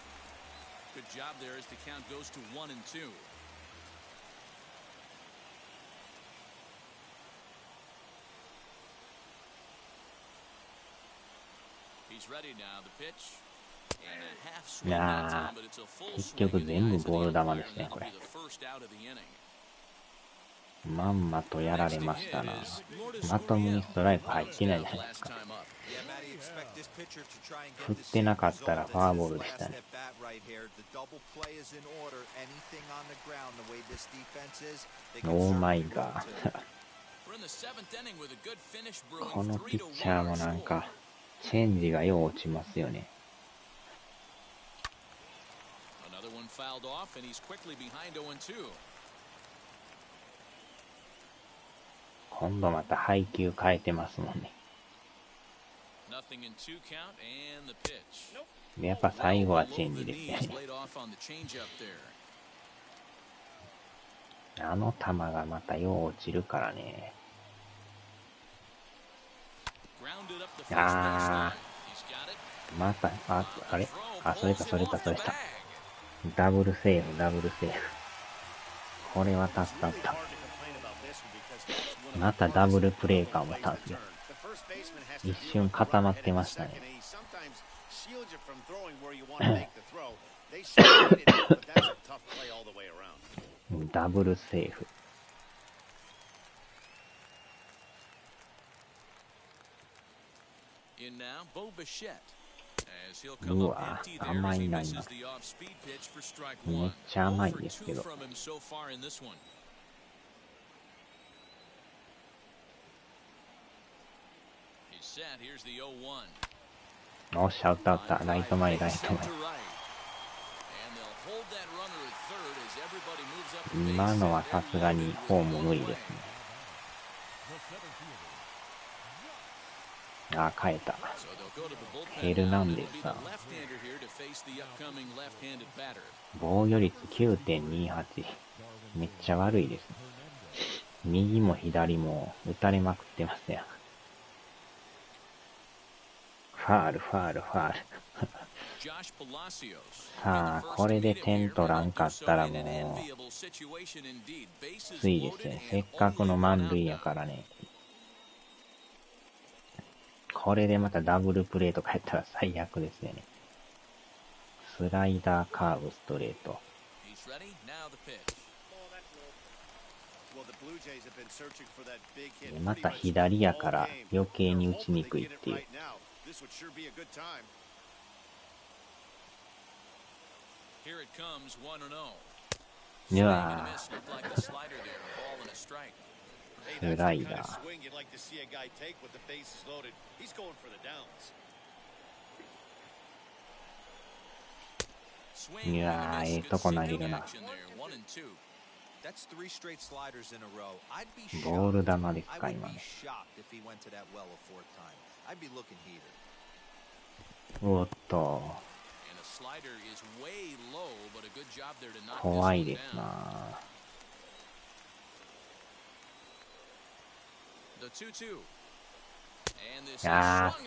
Good job there as the count goes to 1-2. He's ready now. The pitch. And a half swing that time, but it's a full swing. 結局全部ボール球ですね、これ。まんまとやられましたな。まともにストライク入ってないじゃないですか。振ってなかったらフォアボールでしたね。オーマイガー。このピッチャーもなんかチェンジがよう落ちますよね。今度また配球変えてますもんね。でやっぱ最後はチェンジですよね。あの球がまたよう落ちるからね。また、あれそれか。ダブルセーフ。これは助かった。またダブルプレーか思ったんですよ。一瞬固まってましたね。ダブルセーフ。うわ、甘いな今。めっちゃ甘いですけど。おっしゃ、打った。ライト前。今のはさすがにホーム無理ですね。変えた。ヘルナンデスさん。防御率 9.28。めっちゃ悪いですね。右も左も打たれまくってますやん。ファール。さあ、これで点取らんかったらもう、きついですよね。せっかくの満塁やからね。これでまたダブルプレーとかやったら最悪ですよね。スライダー、カーブ、ストレート。また左やから余計に打ちにくいっていう。いやースライダー。いやー、とこ投げるな。ボール球ですか、今ね。おっと。怖いですな。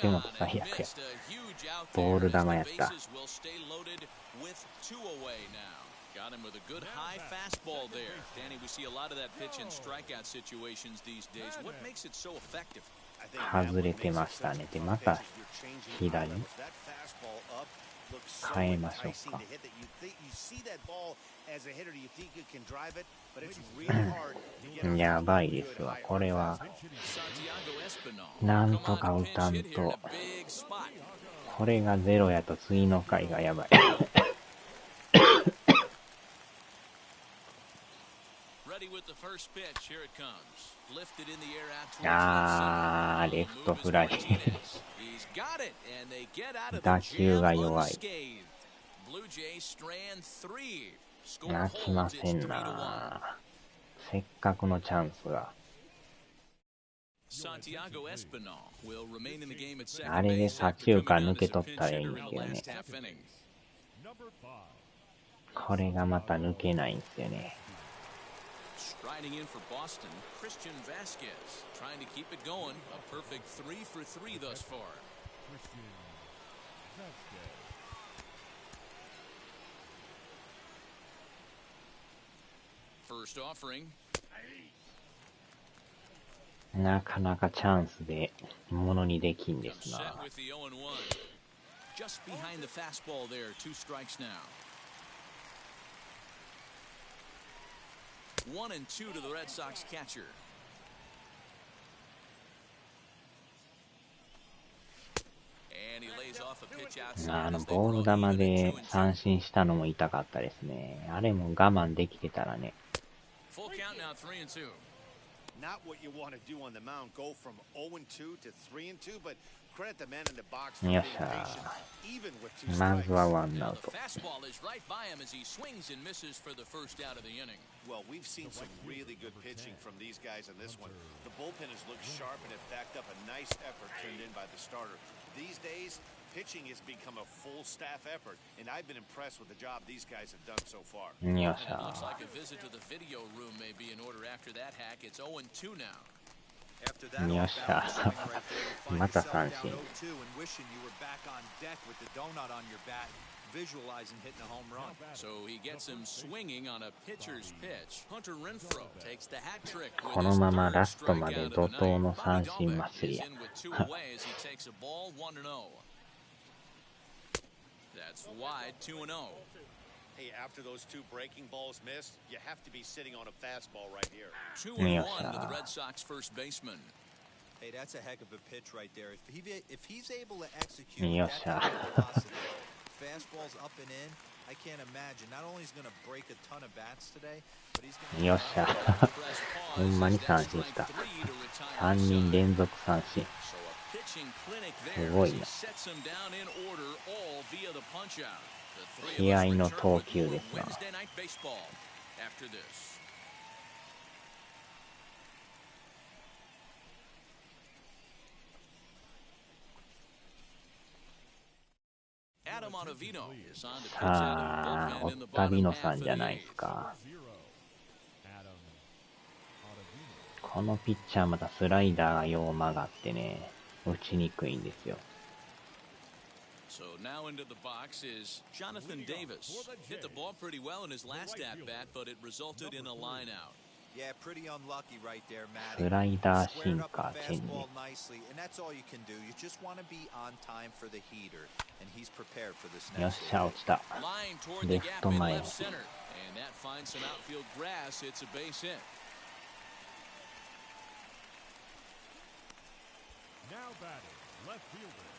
でも最悪や。ボール球やった。Got him with a good high fastball there. Danny, we see a lot of that pitch in strikeout situations these days. What makes it so effective? 外れてましたね。で、また左変えましょうか。やばいですわ。これはなんとか打たんと。これがゼロやと次の回がやばい。レフトフライ。打球が弱い。泣きませんな。せっかくのチャンスが。Santiago Espinal will remain in the game at あ second れで base 左 after 中 coming 間 on 抜け as a 取っ pinch たらいいん hitter で in す the よね。 last half inning. これがまた抜けないんですよね。 Striding in for Boston, Christian Vasquez trying to keep it going. A perfect 3 for 3 thus far. First offering. なかなかチャンスでものにできんですな。 Set with the 0-1. Just behind the fastball there. 2 strikes now. 1-2 to the Red Sox catcher. And he lays off a pitch outside as they ボール grow 球 even で at 2-2. 三振したのも痛かったですね。あれも我慢できてたらね。 Full count now, 3-2. Not what you want to do on the mound, go from 0-2 to 3-2, but credit the man in the box for よ being っしゃ patient, even with 2 まずは strikes. ワンア Now ウ the ト。 fastball is right by him as he swings and misses for the first out of the inning. Well, we've seen some really good pitching from these guys in this one. The bullpen has looked sharp and it backed up a nice effort turned in by the starter. These days, pitching has become a full staff effort, and I've been impressed with the job these guys have done so far. よっし And it looks ゃ like a visit to the video room may be in order after that hack. It's 0-2 now. After thatよっ off し balance ゃ swing right there, you find また yourself 三 down 振。 0-2 and wishing you were back on deck with the donut on your bat, visualizing hitting a home run. So he gets him swinging on a pitcher's pitch. Hunter Renfroe takes the hat trick with この his まま third ラストまで strikeout 怒 of the 涛 night. の Bobby 三振 Dalbec 祭り is や。 in with 2 away as he takes a ball 1-0. That's wide 2-0. Hey, after those 2 breaking balls missed, you have to be sitting on a fastball right here. 2-1 to the Red Sox first baseman. Hey, that's a heck of a pitch right there. If he's able to execute Yo, that sir. kind of velocity, fastballs up and in, I can't imagine. Not only is he going to break a ton of bats today, but he's going to よっしゃほんまに三振した。3人連続三振。 So a pitching clinic す there ご as い he な。 sets him down in order all via the punch out. The 3 of 気合 us の return 投 with 球 more ですな。 Wednesday night baseball after this. Adam Ottavino is on to pitch さ out あ、 of オ the bullpen in the ッタビ bottom ノ half さ of ん the じゃないで eighth. すか。このピッチャーまたスライダーがよう曲がってね、打ちにくいんですよ。 So now into the box is Jonathan Davis. Hit the ball pretty well in his last at bat, but it resulted in a line out. Yeah, pretty unlucky right there, ス Matty. ライダーシ Squared ン up カ the ー、チェンジ。 fastball nicely, and that's all you can do. You just want to be on time for the heater, and he's prepared for this よっ next しゃ、 inning. 落ちた。 Line toward the レフ gap ト in 前 left に。 center. And that finds some outfield grass. It's a base hit. Now batting, left fielder.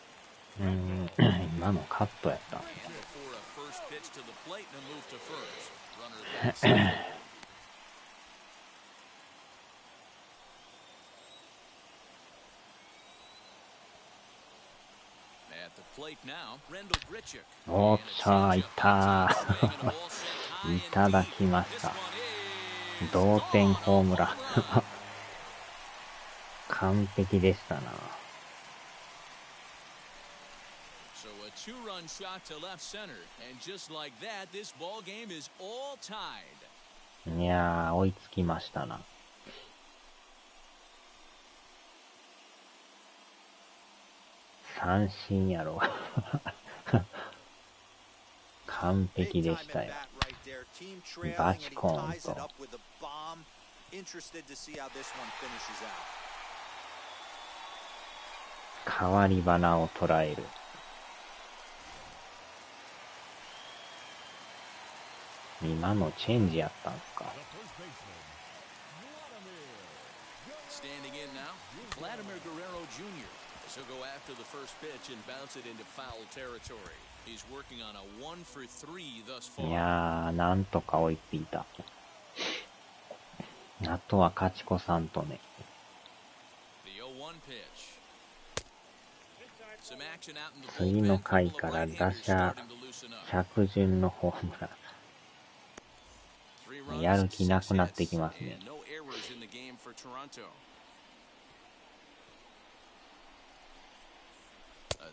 今のカットやった。 And before a first pitch to the plate and a move to first. Runner backs up. At the plate now, Rendell Grichuk. おっしゃ、いったー。いただきました。同点ホームラン。完璧でしたな。 So a 2-run shot to left center, and just like that, this ball game is all tied. いやー、追いつきましたな。三振やろ。完璧でしたよ。バチコーンと。変わり花を捉える。今のチェンジやったんすか。 Standing in now, Vladimir Guerrero Jr. So go after the first pitch and bounce it into foul territory. He's working on a 1 for 3 thus い far. やー、なんとか追いついた。あとは勝ち越さんとね。 The 0-1 pitch. Some action out in the 次の bullpen. 回 Couple か of ら right-handers 打者 starting to loosen up. 100順のホームラ Three ン。 runs, やる気なくなって 6 きますね。 hits, and no errors in the game for Toronto.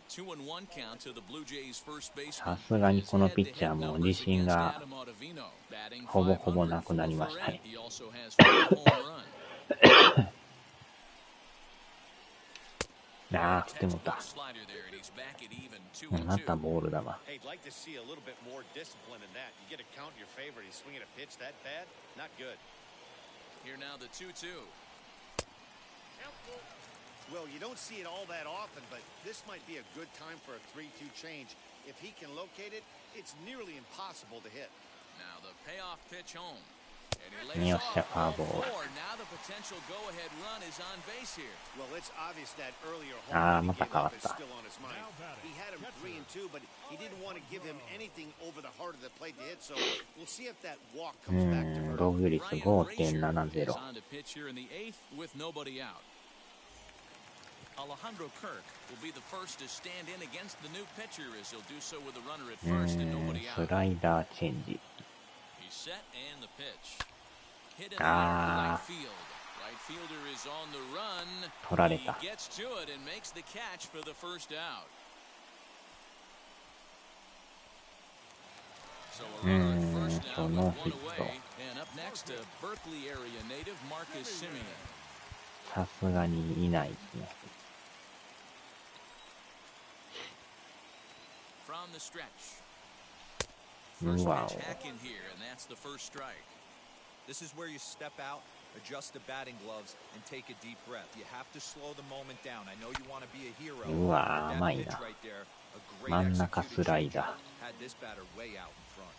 2-1 count to the Blue Jays first baseman. さすがにこのピッチャーも自信がほぼほぼなくなりましたね。He also has 4 home runs. ああ、振ってもた。 Slider there, and he's back at even 2-2. またボールだわ。 Hey, I'd like to see a little bit more discipline in that. You get a count in your favor, he's swinging a pitch that bad? Not good. Here now the 2-2. Well, you don't see it all that often, but this might be a good time for a 3-2 change. If he can locate it, it's nearly impossible to hit. Now the payoff pitch home. And he よ lays っしゃ、 off フォア ball ボール。 4. Now the potential go-ahead run is on base here. Well, it's obvious that earlier Ah, home run he gave up is また変わった。 still on his mind. He had him 3-2, but he didn't want to give him anything over the heart of the plate to hit, so we'll see if that walk う comes back to ん、 hurt. 防御率 Ryan Brazier is 5.70。 on to pitch here in the 8th with nobody out. Alejandro Kirk will be the first to stand in against the new pitcher as he'll do so with a runner at う first and ん、 nobody ス out. ライダーチェンジ。 He's set and the pitch. Hit in the air to Ah. right field. Right fielder is on the run. 取られた。 He gets to it and makes the catch for the first out. So a runner at first now with ノー one ヒット。 away. And up next to Berkeley area native Marcus Simeon. さすがにいないですね。 From the stretch. う First わ pitch お。 hack in here, and that's the first strike. This is where you step out, adjust the batting gloves, and take a deep breath. You have to slow the moment down. I know you want to be a hero. うわ、 but 甘 that い pitch な。 right there, a great 真ん中 executed スライダ changeup, had this batter way out in front.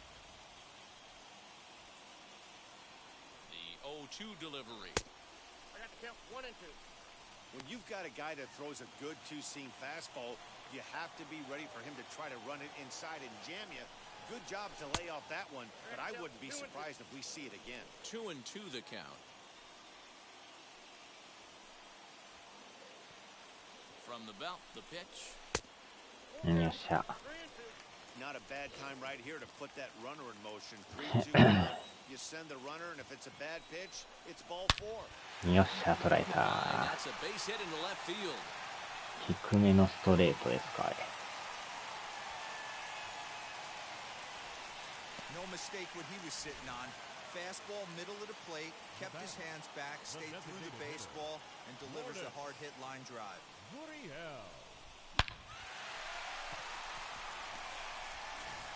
The 0-2 delivery. When you've got a guy that throws a good two-seam fastball, you have to be ready for him to try to run it inside and jam you. Good job to lay off that one, but I wouldn't be surprised if we see it again. 2-2 the count. From the belt, the pitch. よっしゃ。 Not a bad time right here to put that runner in motion. 3-2. You send the runner, and if it's a bad pitch, it's ball 4. よっしゃ、捉え And た。 that's a base hit into left field. 低めのストレートですか、あれ。 No mistake what he was sitting on. Fastball, middle of the plate, kept his hands back, stayed through the baseball, and delivers a hard hit line drive.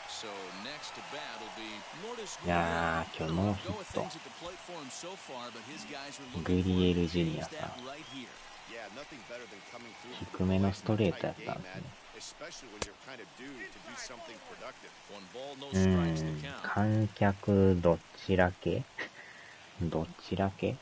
So next to bat will be Lourdes いやー、今日ノーヒ Go ッ with ト。 things at the plate for him so far, but his guys are グ looking リエ for ル him ジュ to ニア change さ that ん。 right here. Yeah, nothing better than coming through for 低めのストレートやったん tight です game, ね。 man. Especially when you're kind of due to do something productive. One ball, no う strikes ん、 to count. 観客どちらけどちらけ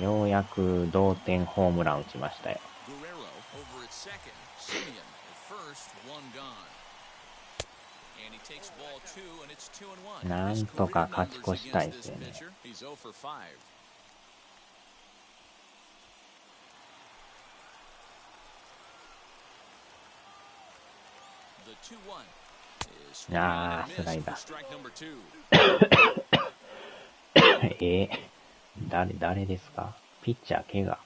ようやく同点ホームラン打ちましたよ。 Guerrero over at second. Simeon at first, one gone. And he takes ball 2, and it's 2-1. なんとか勝ち越したいですよね。 He's 0 for 5. The 2-1 is swung Ah, and a miss slider. for strike number 2. 誰ですか？ピッチャー怪我。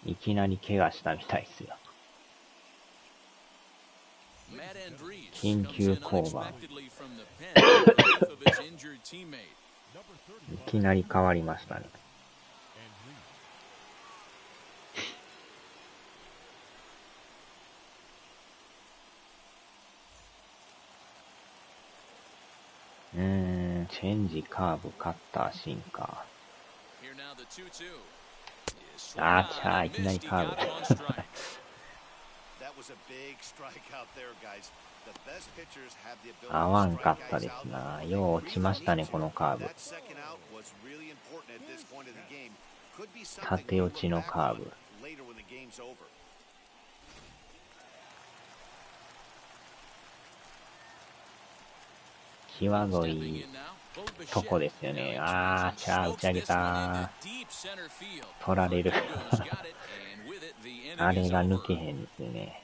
いきなり怪我したみたいですよ。 Matt Andrees 緊 comes 急 in 降板。 unexpectedly from the pen in relief of his injured teammate. いきなり変わりましたね。チェンジ、カーブ、カッター、シンカ Here now the 2-2. Is ー。あ swung ちゃ on ー、い and きなり missed. He カー got ブ。 it on strike. That was a big strikeout there, guys. The best pitchers have the ability 合わ to んか strike った guys です out. な。よう落ちましたね、このカーブ。 That second out was really important at this point of the game. Could be something 縦 we 落ち look の back カー on ブ。 later when the game's over. 際どいとこですよね。あー、ちゃー、打ち上げた。取られる。あれが抜けへんですよね。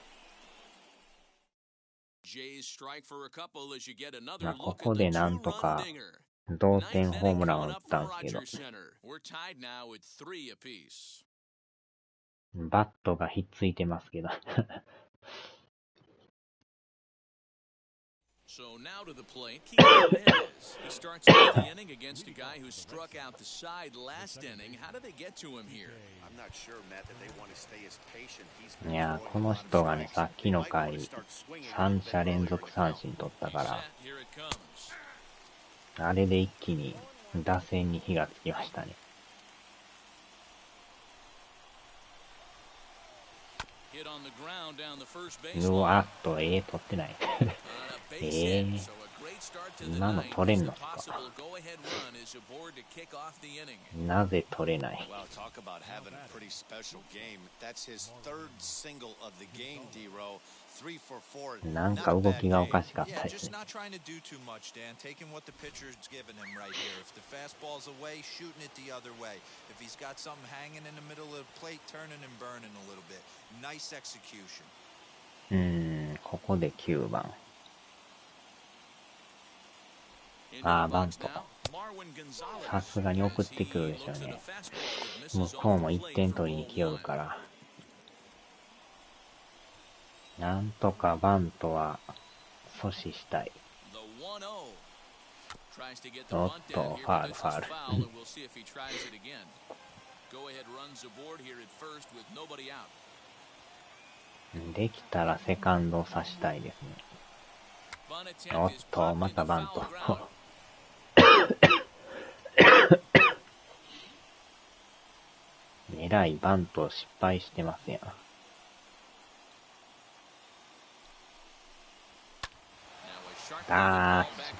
まあ、ここでなんとか同点ホームランを打ったんですけど、バットがひっついてますけど。So now to the plate, Keith Hernandez. He starts off the inning against a guy who struck out the side last inning. How did they get to him here? I'm not sure, Matt, that they want to stay as patient. いやー、この人がね、さっきの回、3者連続三振取ったから、あれで一気に打線に火がつきましたね。うわっと、取ってない。今の取れんのか。なぜ取れない。なんか動きがおかしかったですね。ここで9番。バント。さすがに送ってくるでしょうね。向こうも1点取りに来よるから。なんとかバントは阻止したい。おっと、ファール。できたらセカンドを刺したいですね。おっと、またバント。えらいバント失敗してますやん。失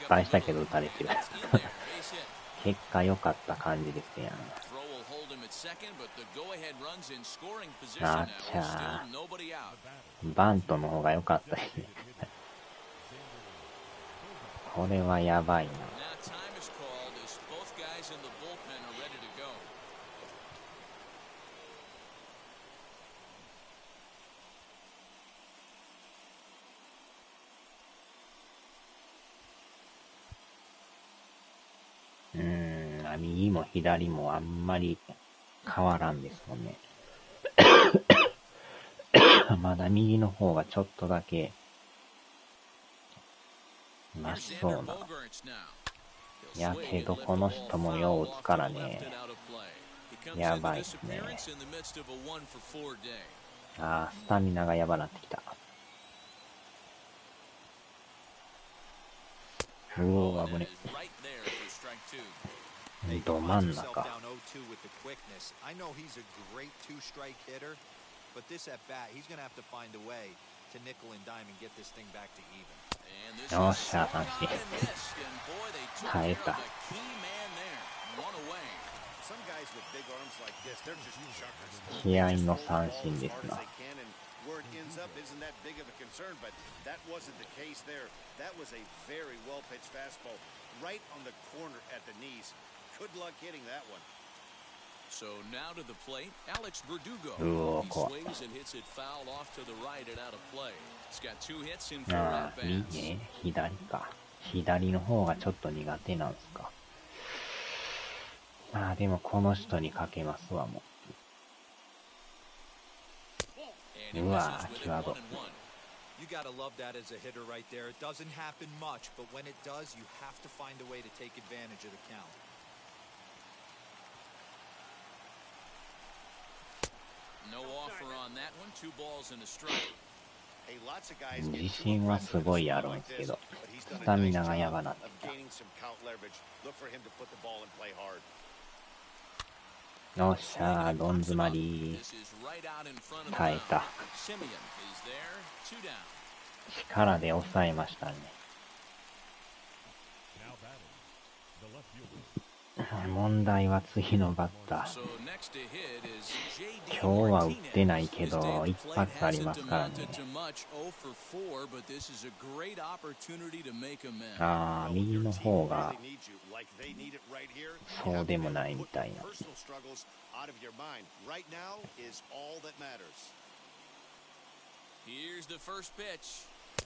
敗したけど打たれてる。結果良かった感じですやん。バントの方が良かったですね。これはやばいな。右も左もあんまり変わらんですもんね。まだ右の方がちょっとだけマシそうな。やけどこの人もよう打つからね。やばいですね。スタミナがやばなってきた。うお、危ね。ど真ん中。よっしゃ、三振。耐えた。気合の三振ですな。Where it ends up isn't that big of a concern, but that wasn't the case there. That was a very well-pitched fastball right on the corner at the knees. Good luck hitting that one. So now to the plate, Alex Verdugo. He swings and hits it foul off to the right and out of play. He's got 2 hits in 4 at-bats. 左か。左の方がちょっと苦手なんすか。でもこの人にかけますわ、もう。うわぁ、際ど。You gotta love that as a hitter right there. It doesn't happen much, but when it does, you have to find a way to take advantage of the count. No offer on that one. 2 balls and a strike. 自信はすごいあるんですけど、スタミナがやばなってきた。よっしゃー、どん詰まり。耐えた。力で抑えましたね。問題は次のバッター。今日は打ってないけど、一発ありますからね。右の方が、そうでもないみたいな。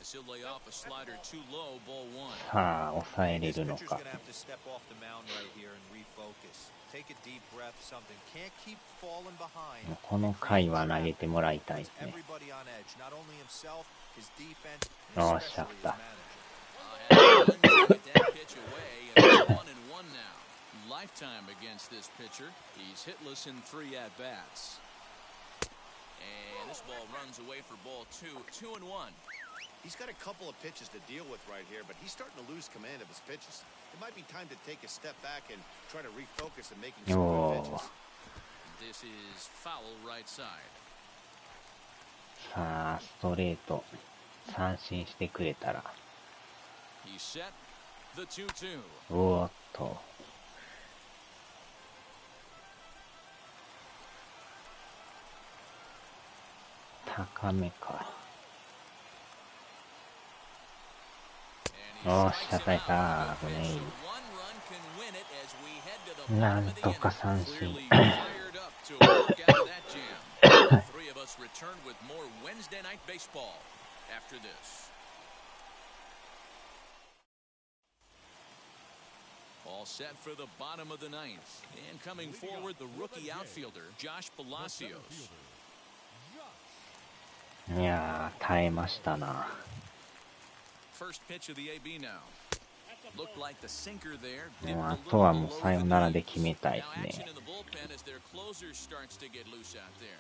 As he'll lay off a slider too low, ball one. さあ、抑えれ This るの pitcher's か。 gonna have to step off the mound right here and refocus. Take a deep breath, something. Can't keep falling behind. この回は投げてもらいたいですね。 Everybody on edge, not only himself, his defense, よっ especially しゃっ his た。 manager. Get that pitch away, and it's 1-1 now. Lifetime against this pitcher. He's hitless in 3 at-bats. And this ball runs away for ball 2. 2-1. He's got a couple of pitches to deal with right here, but he's starting to lose command of his pitches. It might be time to take a step back and try to refocus and making some good pitches. This is foul right side. さあ、ストレート、三振してくれたら。 He's set. The 2-2. おーっと。高めか。おっしゃ、耐えた。危ねえ。なんとか三振。Three of us return with more Wednesday night baseball after this. All set for the bottom of the ninth. And coming forward, the rookie outfielder, Josh Palacios. いやー、耐えましたな。 First pitch of the AB now. Looked like the sinker there. もうあとはもうさよならで決めたいですね。 Action in the bullpen as their closer starts to get loose out there.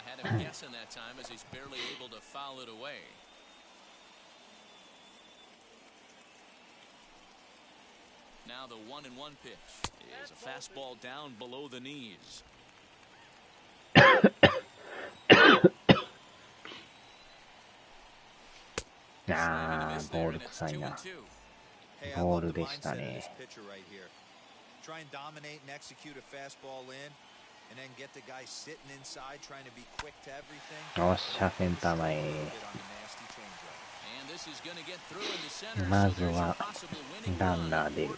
Had him guessing that time as he's barely able to foul it away. Now the 1-1 pitch is a fastball down below the knees. あー、ボール臭いな。ボールでしたね。 Try and dominate and execute a fastball in, and then get the guy sitting inside trying to be quick to everything. よっしゃ、センター前。 And this is going to get through into center. まずはランナー出る。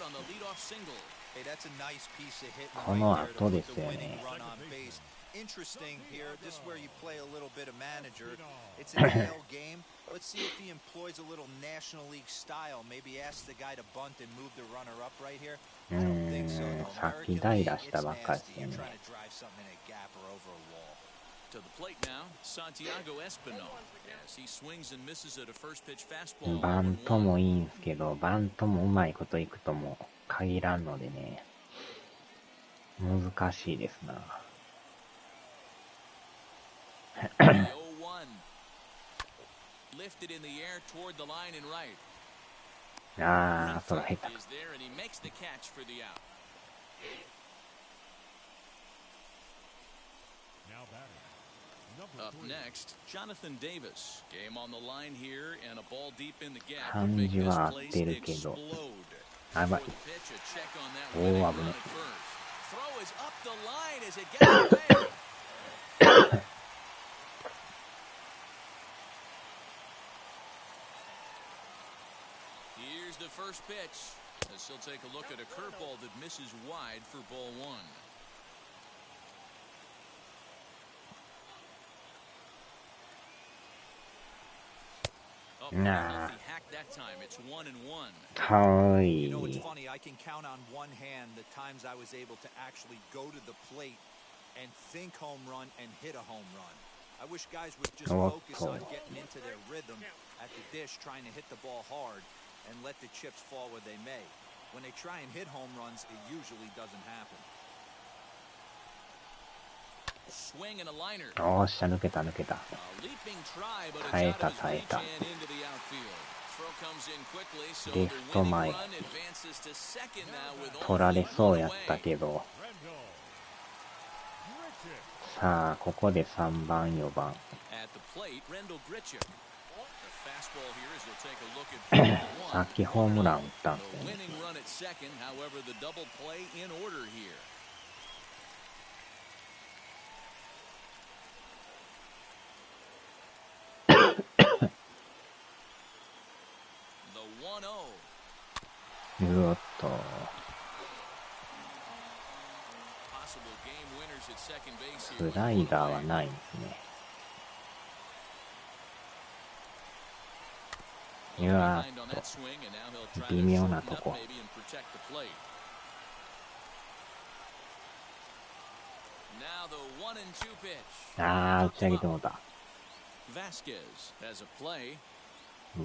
Hey, that's a nice piece of hitting こ right の there 後 to で put す the よ winning ね。 run on base. Interesting here. This is where you play a little bit of manager. It's a nail game. Let's see if he employs a little National League style. Maybe ask the guy to bunt and move the runner up right here. I don't think so. No. さっき American 代 League, 打したばっ it's かりで nasty. す You're よね。 trying to drive something in a gap or over a wall. To the plate now, Santiago Espinal. As he swings and misses at a first pitch fastball. バントもいいんですけど、バントもうまいこといくとも限らんのでね。難しいですな。Lifted in the air toward the line and right. ああ、そら下手。 Is there and he makes the catch for the out. Up next, Jonathan Davis. Game on the line here and a ball deep in the gap. 感じは合ってるけど。やばい。おお、危ない。 Throw is up the line as it gets away. Here's the first pitch as he'll take a look at a curveball that misses wide for ball one. Nah. That time it's 1-1. は You know, い。 it's funny. I can count on one hand the times I was able to actually go to the plate and think home run and hit a home run. I wish guys would just focus on getting into their rhythm at the dish, trying to hit the ball hard and let the chips fall where they may. When they try and hit home runs, it usually doesn't happen. Swing and a liner. おっしゃ、抜けた抜けた。 A leaping try, but it's 耐え out た of his 耐え reach た。 and into the outfield. Throw comes in quickly, so レ the フト winning 前。 run advances to second now with 取られ only そう one やったけ away. ど。さあ、ここで3番、4番。 At the plate, Rendell Grichuk. The fastball here as he'll take a look at ball さ one. っきホームラン打ったんです The よね。 winning run at second, however, the double play in order here. The 1-0. うおっと。スライダーはないんですね。いやーっと微妙なとこ。あー、打ち上げてもうた。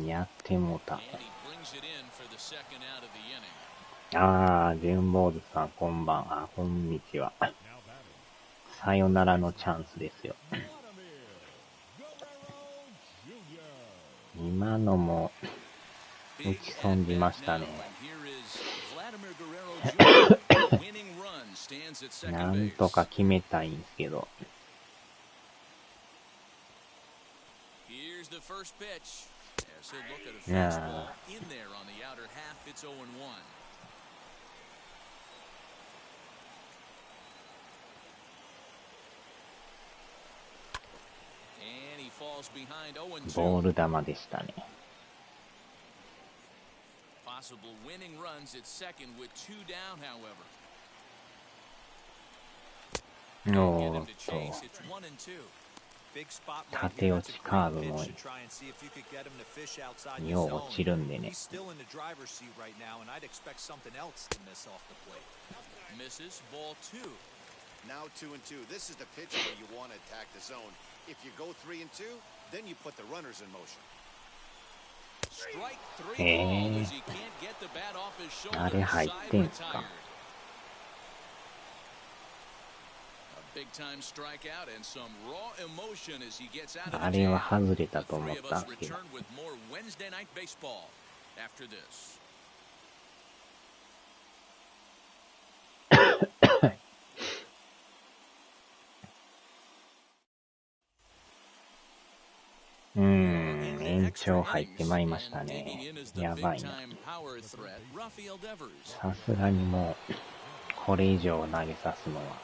やってもうた。あー、ジェンボーズさんこんばん。あ、こんにちは。さよならのチャンスですよ。今のも打ち損じましたね。なんとか決めたいんですけど。いやボール球でしたね。おーっと縦落ちカーブもよう落ちるんでね。Now 2-2. This is the pitch where you want to attack the zone. If you go 3-2, then you put the runners in motion. あれ入ってんすか。あれは外れたと思ったんですけど。延長入ってまいりましたね。やばいな。さすがにもうこれ以上投げさすのは。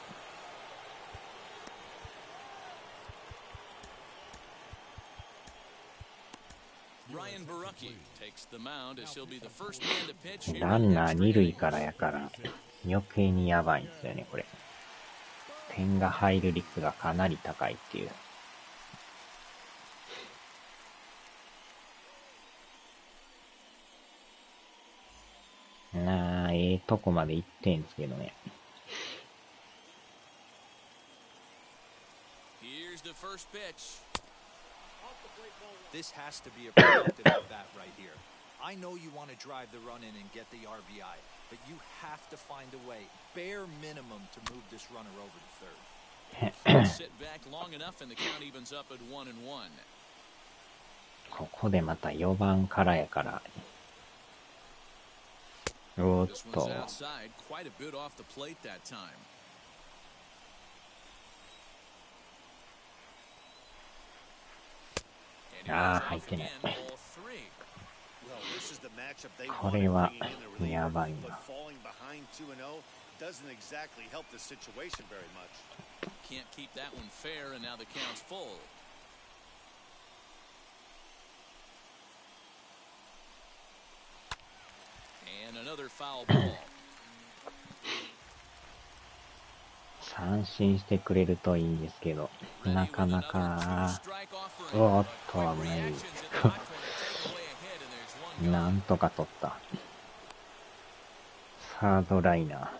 ランナー二塁からやから余計にやばいんですよね、これ。点が入る率がかなり高いっていう。とこまで行ってんすけどね。This has to be a productive at bat right here. I know you want to drive the run in and get the RBI, but you have to find a way, bare minimum, to move this runner over to third. Sit back long enough and the count evens up at 1-1. ここでまた4番からやから。おっと。ああ、入ってない。これはやばいな。三振してくれるといいんですけど、なかなか、おっと、危ない。なんとか取った。サードライナー。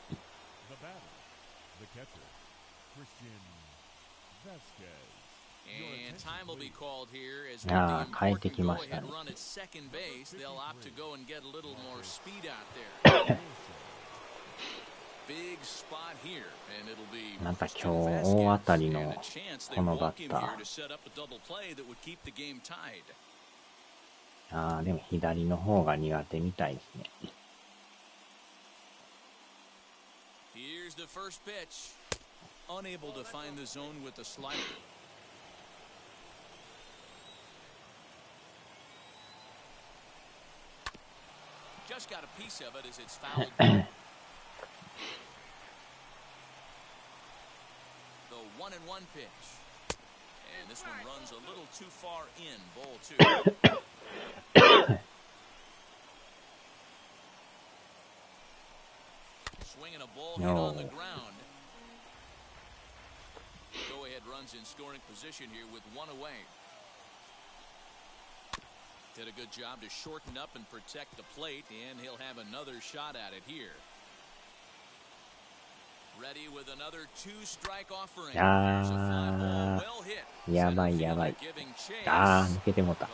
ああ、変えてきましたね。また今日大当たりのこのバッター。ああ、でも左の方が苦手みたいですね。Just got a piece of it as it's fouled. The 1-1 pitch. And this one runs a little too far in. Ball 2. Swinging a ball hit on the ground. had runs in scoring position here with one away. Did a good job to shorten up and protect the plate, and he'll have another shot at it here. Ready with another two-strike offering. Here's a fly ball, well hit. やばいやばい。抜けてもた。1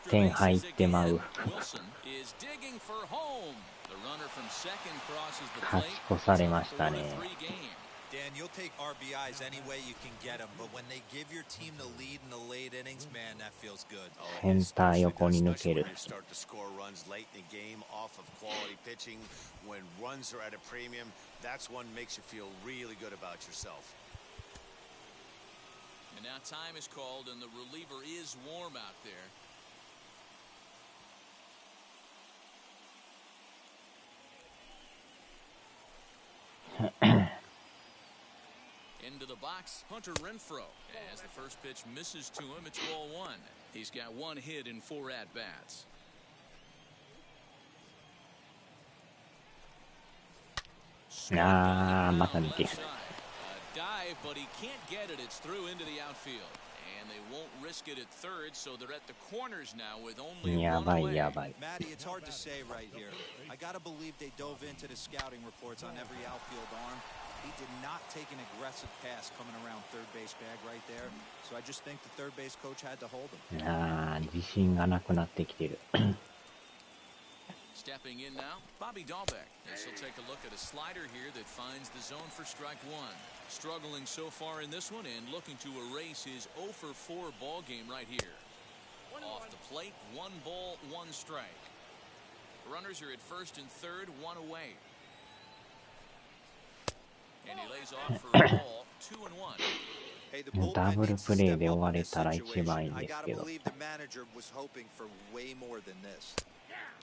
点入ってまう。勝ち越されましたね。Dan, you'll take RBIs any way you can get them, but when they give your team the lead in the late innings, man, that feels good. センター横に抜ける。Start to score runs late in the game off of quality pitching. When runs are at a premium, that's one makes you feel really good about yourself. And now time is called, and the reliever is warm out there. Into the box, Hunter Renfroe. As the first pitch misses to him, it's ball one. He's got one hit in 4 at-bats.また抜ける。Dive, but he can't get it. It's through into the outfield. And they won't risk it at third, so they're at the corners now with only one away. Matty, it's hard to say right here. I gotta believe they dove into the scouting reports on every outfield arm. He did not take an aggressive pass coming around third base bag right there. So I just think the third base coach had to hold him. 自信がなくなってきてる。Stepping in now, Bobby Dahlbeck. As he'll take a look at a slider here that finds the zone for strike one. Struggling so far in this one and looking to erase his 0 for 4 ball game right here. Off the plate, 1 ball, 1 strike. Runners are at first and third, 1 away. And he lays off for a ball, 2 and 1. ダブルプレーで終われたら一番いいんですけど。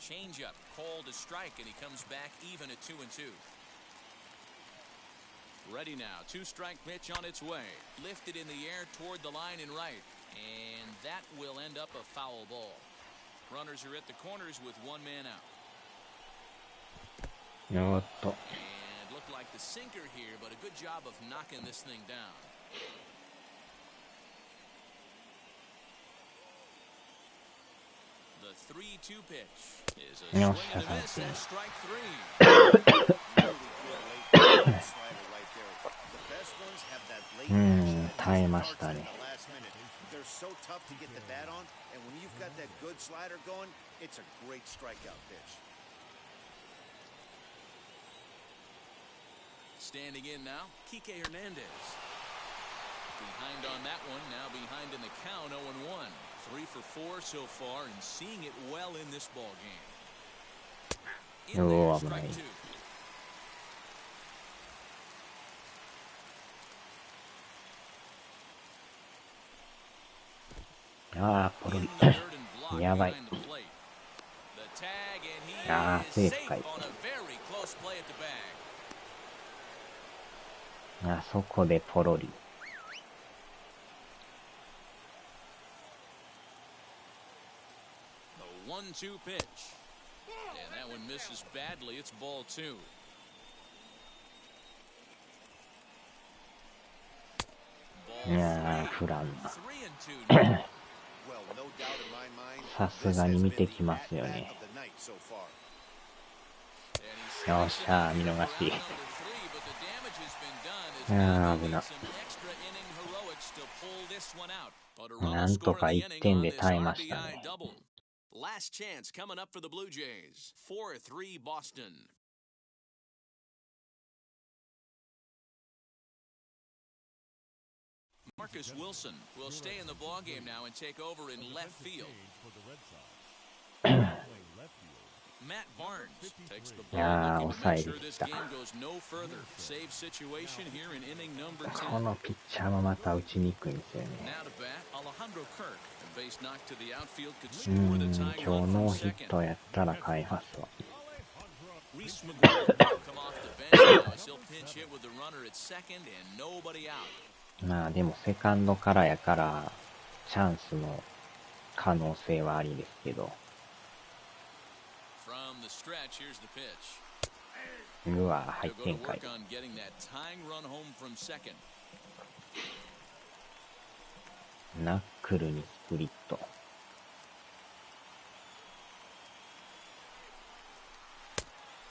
Change up, called a strike, and he comes back even at 2 and 2. Ready now, 2-strike pitch on its way. Lifted in the air toward the line and right. And that will end up a foul ball. Runners are at the corners with 1 man out. And looked like the sinker here, but a good job of knocking this thing down. The 3-2 pitch is a swing and a miss. That's strike 3. 耐えましたね。They're so tough to get the bat on, and when you've got that good slider going, it's a great strikeout pitch. Standing in now, Kike Hernandez. Behind on that one, now behind in the count, 0-1. 3 for 4 so far, and seeing it well in this ball game. In there, strike 2.ポロリ。やばい。セーフかい。そこでポロリ。1-2 pitch. And that one misses badly. It's ball 2. Ball フラン 3-2. さすがに見てきますよね。よっしゃー、見逃し。危な。なんとか1点で耐えましたね。Last chance coming up for the Blue Jays. 4-3 Boston. Marcus Wilson will stay in the ballgame now and take over in left field. Matt Barnes takes the ball, looking to make sure this game goes no further. Save situation here in inning number 10. このピッチャーもまた打ちにくいんですよね。Now to bat, Alejandro Kirk. A base knock to the outfield could score the tying 今 run 日 from ノーヒッ second. トやったら買いますわ。Reese McGuire will come off the bench now as he'll pinch hit with the runner at second and nobody out. まあでもセカンドからやからチャンスの可能性はありですけど。From the stretch, here's the pitch. うわ、入っ They'll て go ん to かい。 work on getting that tying run home from second. ナックルにスプリット。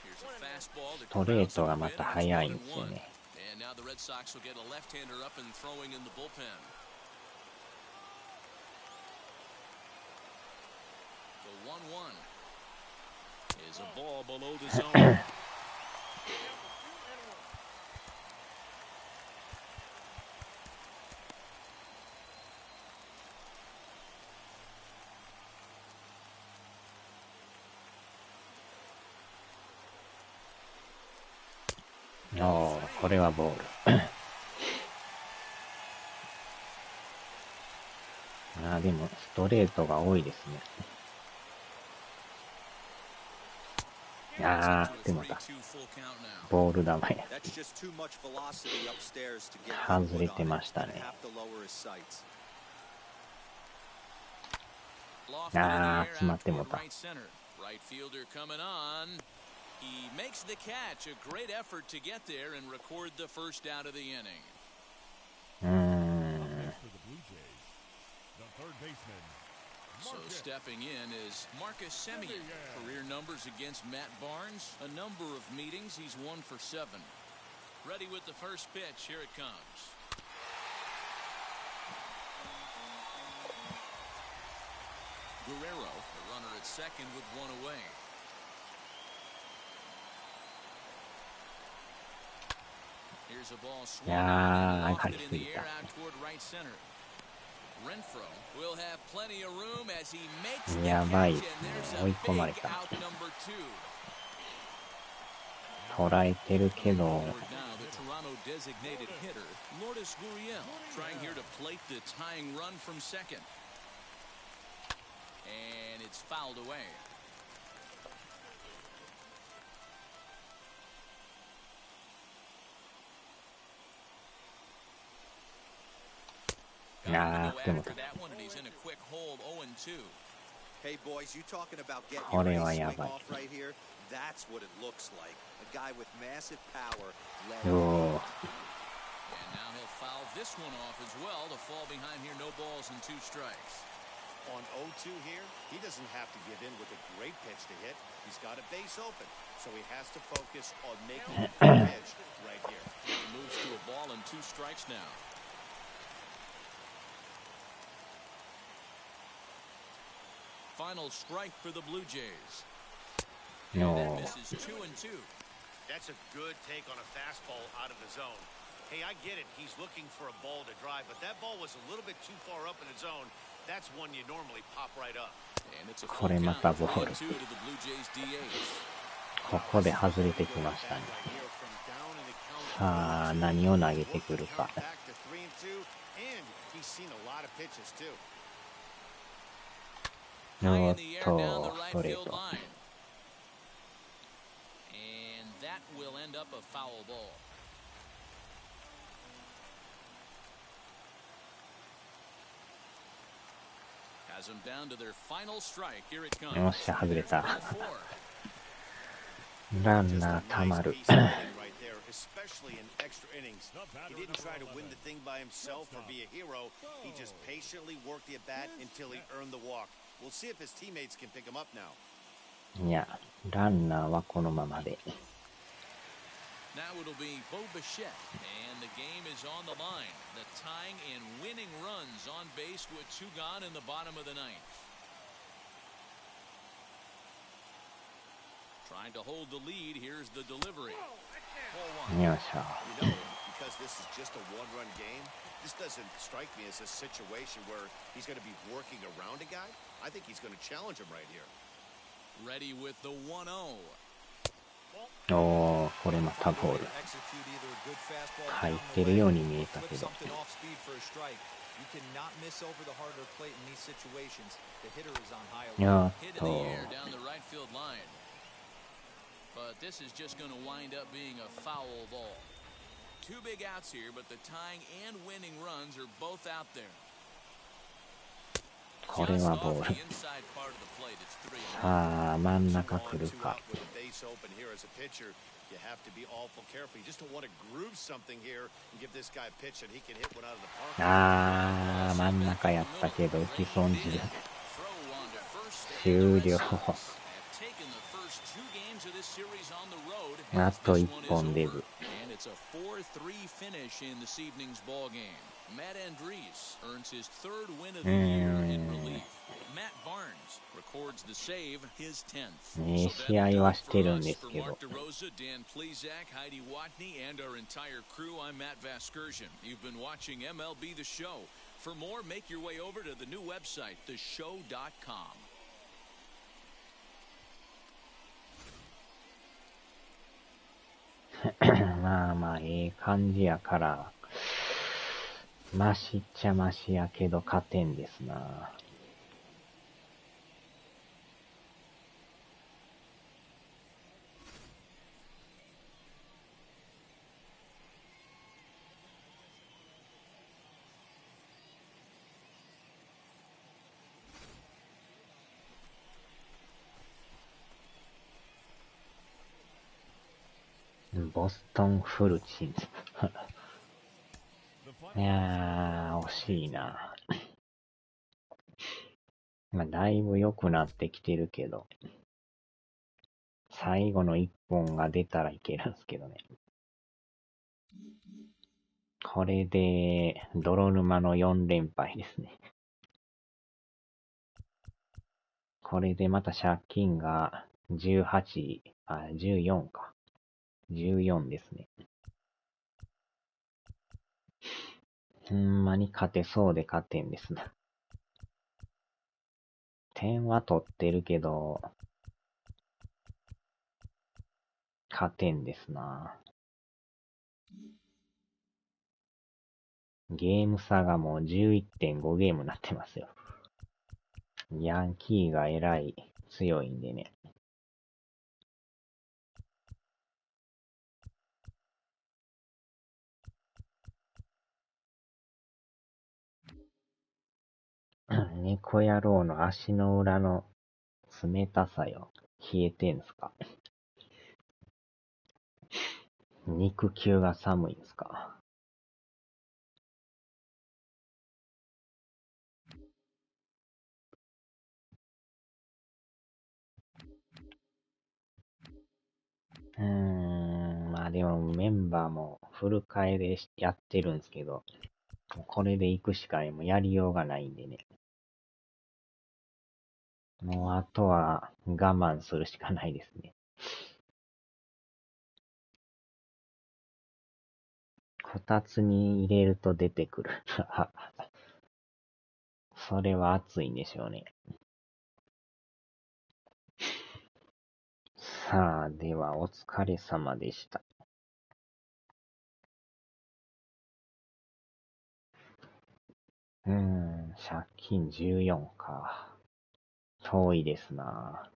Here's a fastball ス that トレー grounds ト into が a ま win, た and it's 速い 1 and んですよ 1. ね。 And now the Red Sox will get a left-hander up and throwing in the bullpen. The 1-1 is a ball below the zone. おー、これはボール。あー、でもストレートが多いですね。あー、でもだ。ボール球や。外れてましたね。あー、詰まってもた。Right fielder coming on. He makes the catch. A great effort to get there and record the first out of the inning. So stepping in is Marcus Semien. Career numbers against Matt Barnes. A number of meetings. He's 1 for 7. Ready with the first pitch. Here it comes. Guerrero, the runner at second with 1 away. Here's a ball swung and lofted in the air out toward right center. Renfroe will have plenty of room as he makes the catch, and there's a big out number 2. 捉えてるけど。 Now the Toronto designated hitter, Lourdes Gurriel, trying here to plate the tying run from second. And it's fouled away. After that one, and he's in a quick hold, 0-2. Hey boys, you talking about getting これ your は ace や swing ばい。 off right here? That's what it looks like. A guy with massive power. おー。 And now he'll foul this one off as well to fall behind here. No balls and 2 strikes. On 0-2 here, he doesn't have to give in with a great pitch to hit. He's got a base open, so he has to focus on making the pitch right here. He moves to a ball and 2 strikes now. Final strike for the Blue Jays. No. And that misses 2-2. That's a good take on a fastball out of the zone. Hey, I get it. He's looking for a ball to drive, but that ball was a little bit too far up in the zone. That's one you normally pop right up. And it's a こ full れまた count, ボール。 3-2 to the Blue Jays DH. ここで外れてきましたね。さあ、何を投げてくるか。 おっと、ストレート。 And that will end up a foul ball. Has them down to their final strike. Here it comes. よっしゃ、外れた。ランナーたまる。 Especially in extra innings. He didn't try to win the thing by himself or be a hero. He just patiently worked the at-bat until he earned the walk. We'll see if his teammates can pick him up now. いや、ランナーはこのままで。 Now it'll be Bo Bichette, and the game is on the line. The tying and winning runs on base with 2 gone in the bottom of the 9th. Trying to hold the lead. Here's the delivery. よっしゃ。 You know, because this is just a one-run game, this doesn't strike me as a situation where he's going to be working around a guy. I think he's going to challenge him right here. Ready with the 1-0. おー、これまたボール。入ってるように見えたけど。 You cannot miss over the harder plate in these situations. The hitter is on high alert. よっ Hit in と。 the air down the right field line. But this is just going to wind up being a foul ball. 2 big outs here, but the tying and winning runs are both out there. これはボール。さあ、真ん中来るか。this open here as a pitcher. You have to be awful careful. You just don't want to groove something here and give this guy a pitch that he can hit one out of the park. 真ん中やったけど打ち損じる。終了。あと1本出ず。And it's a 4-3 finish in this evening's ball game. Matt Andriese earns his third win of the year in relief. Matt Barnes records the save, his 10th. ねえ、試合はしてるんですけど。Mark DeRosa, Dan Plesac, Heidi Watney, and our entire crew, I'm Matt Vasgersian. You've been watching MLB The Show. For more, make your way over to the new website, theshow.com. まあまあ、ええ感じやから、マシっちゃマシやけど勝てんですな。ボストンフルチン。いやー、惜しいな。まあ、だいぶ良くなってきてるけど、最後の1本が出たらいけるんですけどね。これで、泥沼の4連敗ですね。これでまた借金が14か。14ですね。ほんまに勝てそうで勝てんですな。点は取ってるけど、勝てんですな。ゲーム差がもう 11.5 ゲームになってますよ。ヤンキーがえらい強いんでね。猫野郎の足の裏の冷たさよ。冷えてんすか？肉球が寒いんすか？まあでもメンバーもフル替えでやってるんですけど、これで行くしかもうやりようがないんでね。もうあとは我慢するしかないですね。こたつに入れると出てくる。それは熱いんでしょうね。さあ、ではお疲れ様でした。借金14か。遠いですな。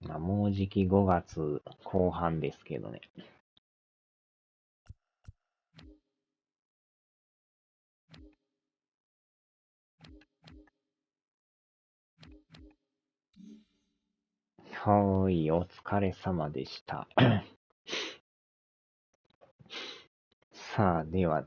まあ、もうじき5月後半ですけどね。お疲れ様でした。さあ、では。